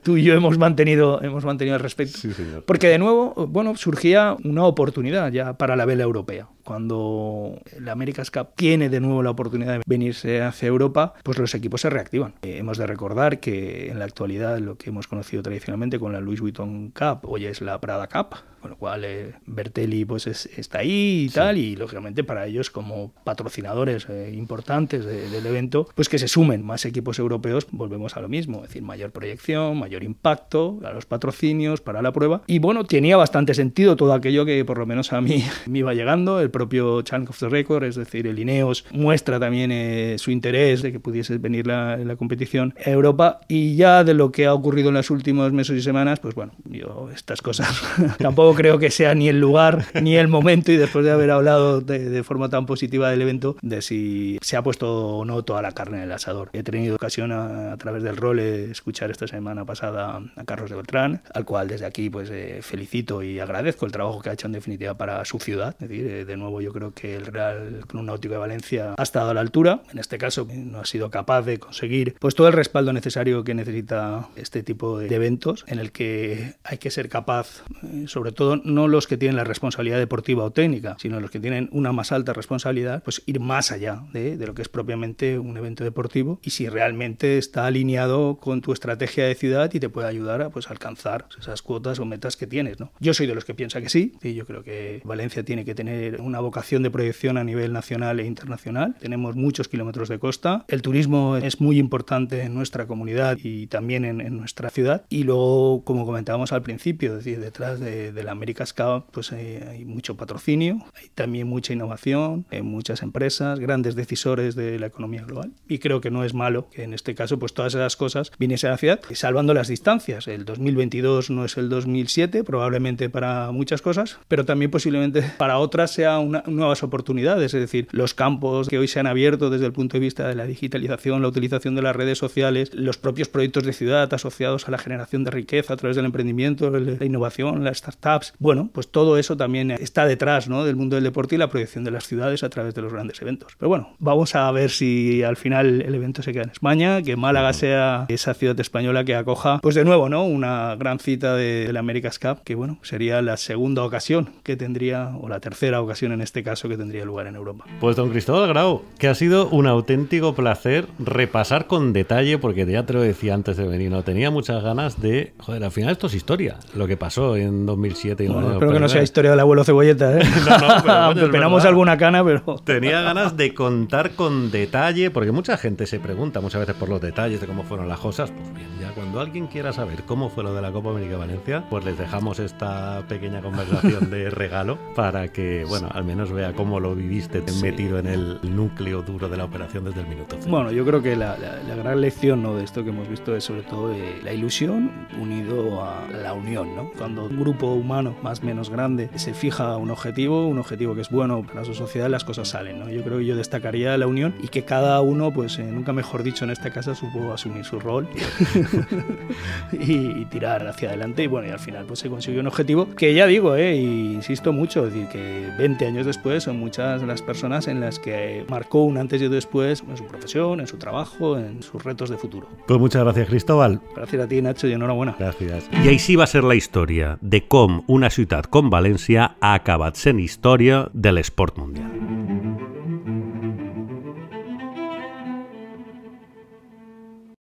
tú y yo hemos mantenido al respecto. Sí, señor. Porque de nuevo, bueno, surgía una oportunidad ya para la vela europea. Cuando la America's Cup tiene de nuevo la oportunidad de venirse hacia Europa, pues los equipos se reactivan. Hemos de recordar que en la actualidad lo que hemos conocido tradicionalmente con la Louis Vuitton Cup hoy es la Prada Cup, con lo cual Bertelli pues está ahí y tal, y lógicamente para ellos como patrocinadores importantes del evento, pues que se sumen más equipos europeos, volvemos a lo mismo, es decir, mayor proyección, mayor impacto a los patrocinios para la prueba, y bueno, tenía bastante sentido todo aquello que por lo menos a mí me iba llegando. El propio Chunk of the Record, es decir, el Ineos muestra también su interés de que pudiese venir la competición a Europa, y ya de lo que ha ocurrido en los últimos meses y semanas, pues bueno, yo estas cosas tampoco creo que sea ni el lugar ni el momento, y después de haber hablado de forma tan positiva del evento, de si se ha puesto o no toda la carne en el asador. He tenido ocasión a través del rol de escuchar esta semana pasada a Carlos de Beltrán, al cual desde aquí pues felicito y agradezco el trabajo que ha hecho en definitiva para su ciudad. Es decir, de nuevo yo creo que el Real Club Náutico de Valencia ha estado a la altura. En este caso no ha sido capaz de conseguir pues todo el respaldo necesario que necesita este tipo de eventos, en el que hay que ser capaz, sobre todo no los que tienen la responsabilidad deportiva o técnica, sino los que tienen una más alta responsabilidad, pues ir más allá de lo que es propiamente un evento deportivo, y si realmente está alineado con tu estrategia de ciudad y te puede ayudar a pues alcanzar esas cuotas o metas que tienes, ¿no? Yo soy de los que piensa que sí, y yo creo que Valencia tiene que tener una vocación de proyección a nivel nacional e internacional. Tenemos muchos kilómetros de costa, el turismo es muy importante en nuestra comunidad y también en nuestra ciudad, y luego, como comentábamos al principio, es decir, detrás de la la America's Cup pues hay mucho patrocinio, hay también mucha innovación, hay muchas empresas, grandes decisores de la economía global, y creo que no es malo que en este caso pues todas esas cosas viniesen a la ciudad, salvando las distancias. El 2022 no es el 2007, probablemente para muchas cosas, pero también posiblemente para otras sea nuevas oportunidades, es decir, los campos que hoy se han abierto desde el punto de vista de la digitalización, la utilización de las redes sociales, los propios proyectos de ciudad asociados a la generación de riqueza a través del emprendimiento, la innovación, las startups. Bueno, pues todo eso también está detrás, ¿no?, del mundo del deporte y la proyección de las ciudades a través de los grandes eventos. Pero bueno, vamos a ver si al final el evento se queda en España, que Málaga sea esa ciudad española que acoja, pues de nuevo, ¿no?, una gran cita de la America's Cup, que bueno, sería la segunda ocasión que tendría, o la tercera ocasión en este caso, que tendría lugar en Europa. Pues don Cristóbal Grau, que ha sido un auténtico placer repasar con detalle, porque ya te lo decía antes de venir, no tenía muchas ganas de... Joder, al final esto es historia, lo que pasó en 2007. Bueno, espero que no sea historia del abuelo Cebolleta, ¿eh? No, pero bueno, penamos alguna cana, pero... Tenía ganas de contar con detalle, porque mucha gente se pregunta muchas veces por los detalles de cómo fueron las cosas. Pues bien, ya cuando alguien quiera saber cómo fue lo de la Copa América Valencia, pues les dejamos esta pequeña conversación de regalo para que, bueno, al menos vea cómo lo viviste metido en el núcleo duro de la operación desde el minuto cero. Bueno, yo creo que la gran lección, ¿no?, de esto que hemos visto es sobre todo la ilusión unido a la unión, ¿no? Cuando un grupo humano más o menos grande se fija un objetivo que es bueno para su sociedad, las cosas salen, ¿no? Yo creo que yo destacaría la unión y que cada uno, pues nunca mejor dicho en esta casa, supo asumir su rol y tirar hacia adelante, y bueno, y al final pues se consiguió un objetivo que ya digo, y insisto mucho, es decir, que 20 años después son muchas las personas en las que marcó un antes y un después en su profesión, en su trabajo, en sus retos de futuro. Pues muchas gracias, Cristóbal. Gràcies a ti, Nacho, i enhorabona. Gràcies. I així va ser la història de com una ciutat com València ha acabat sent història de l'esport mundial.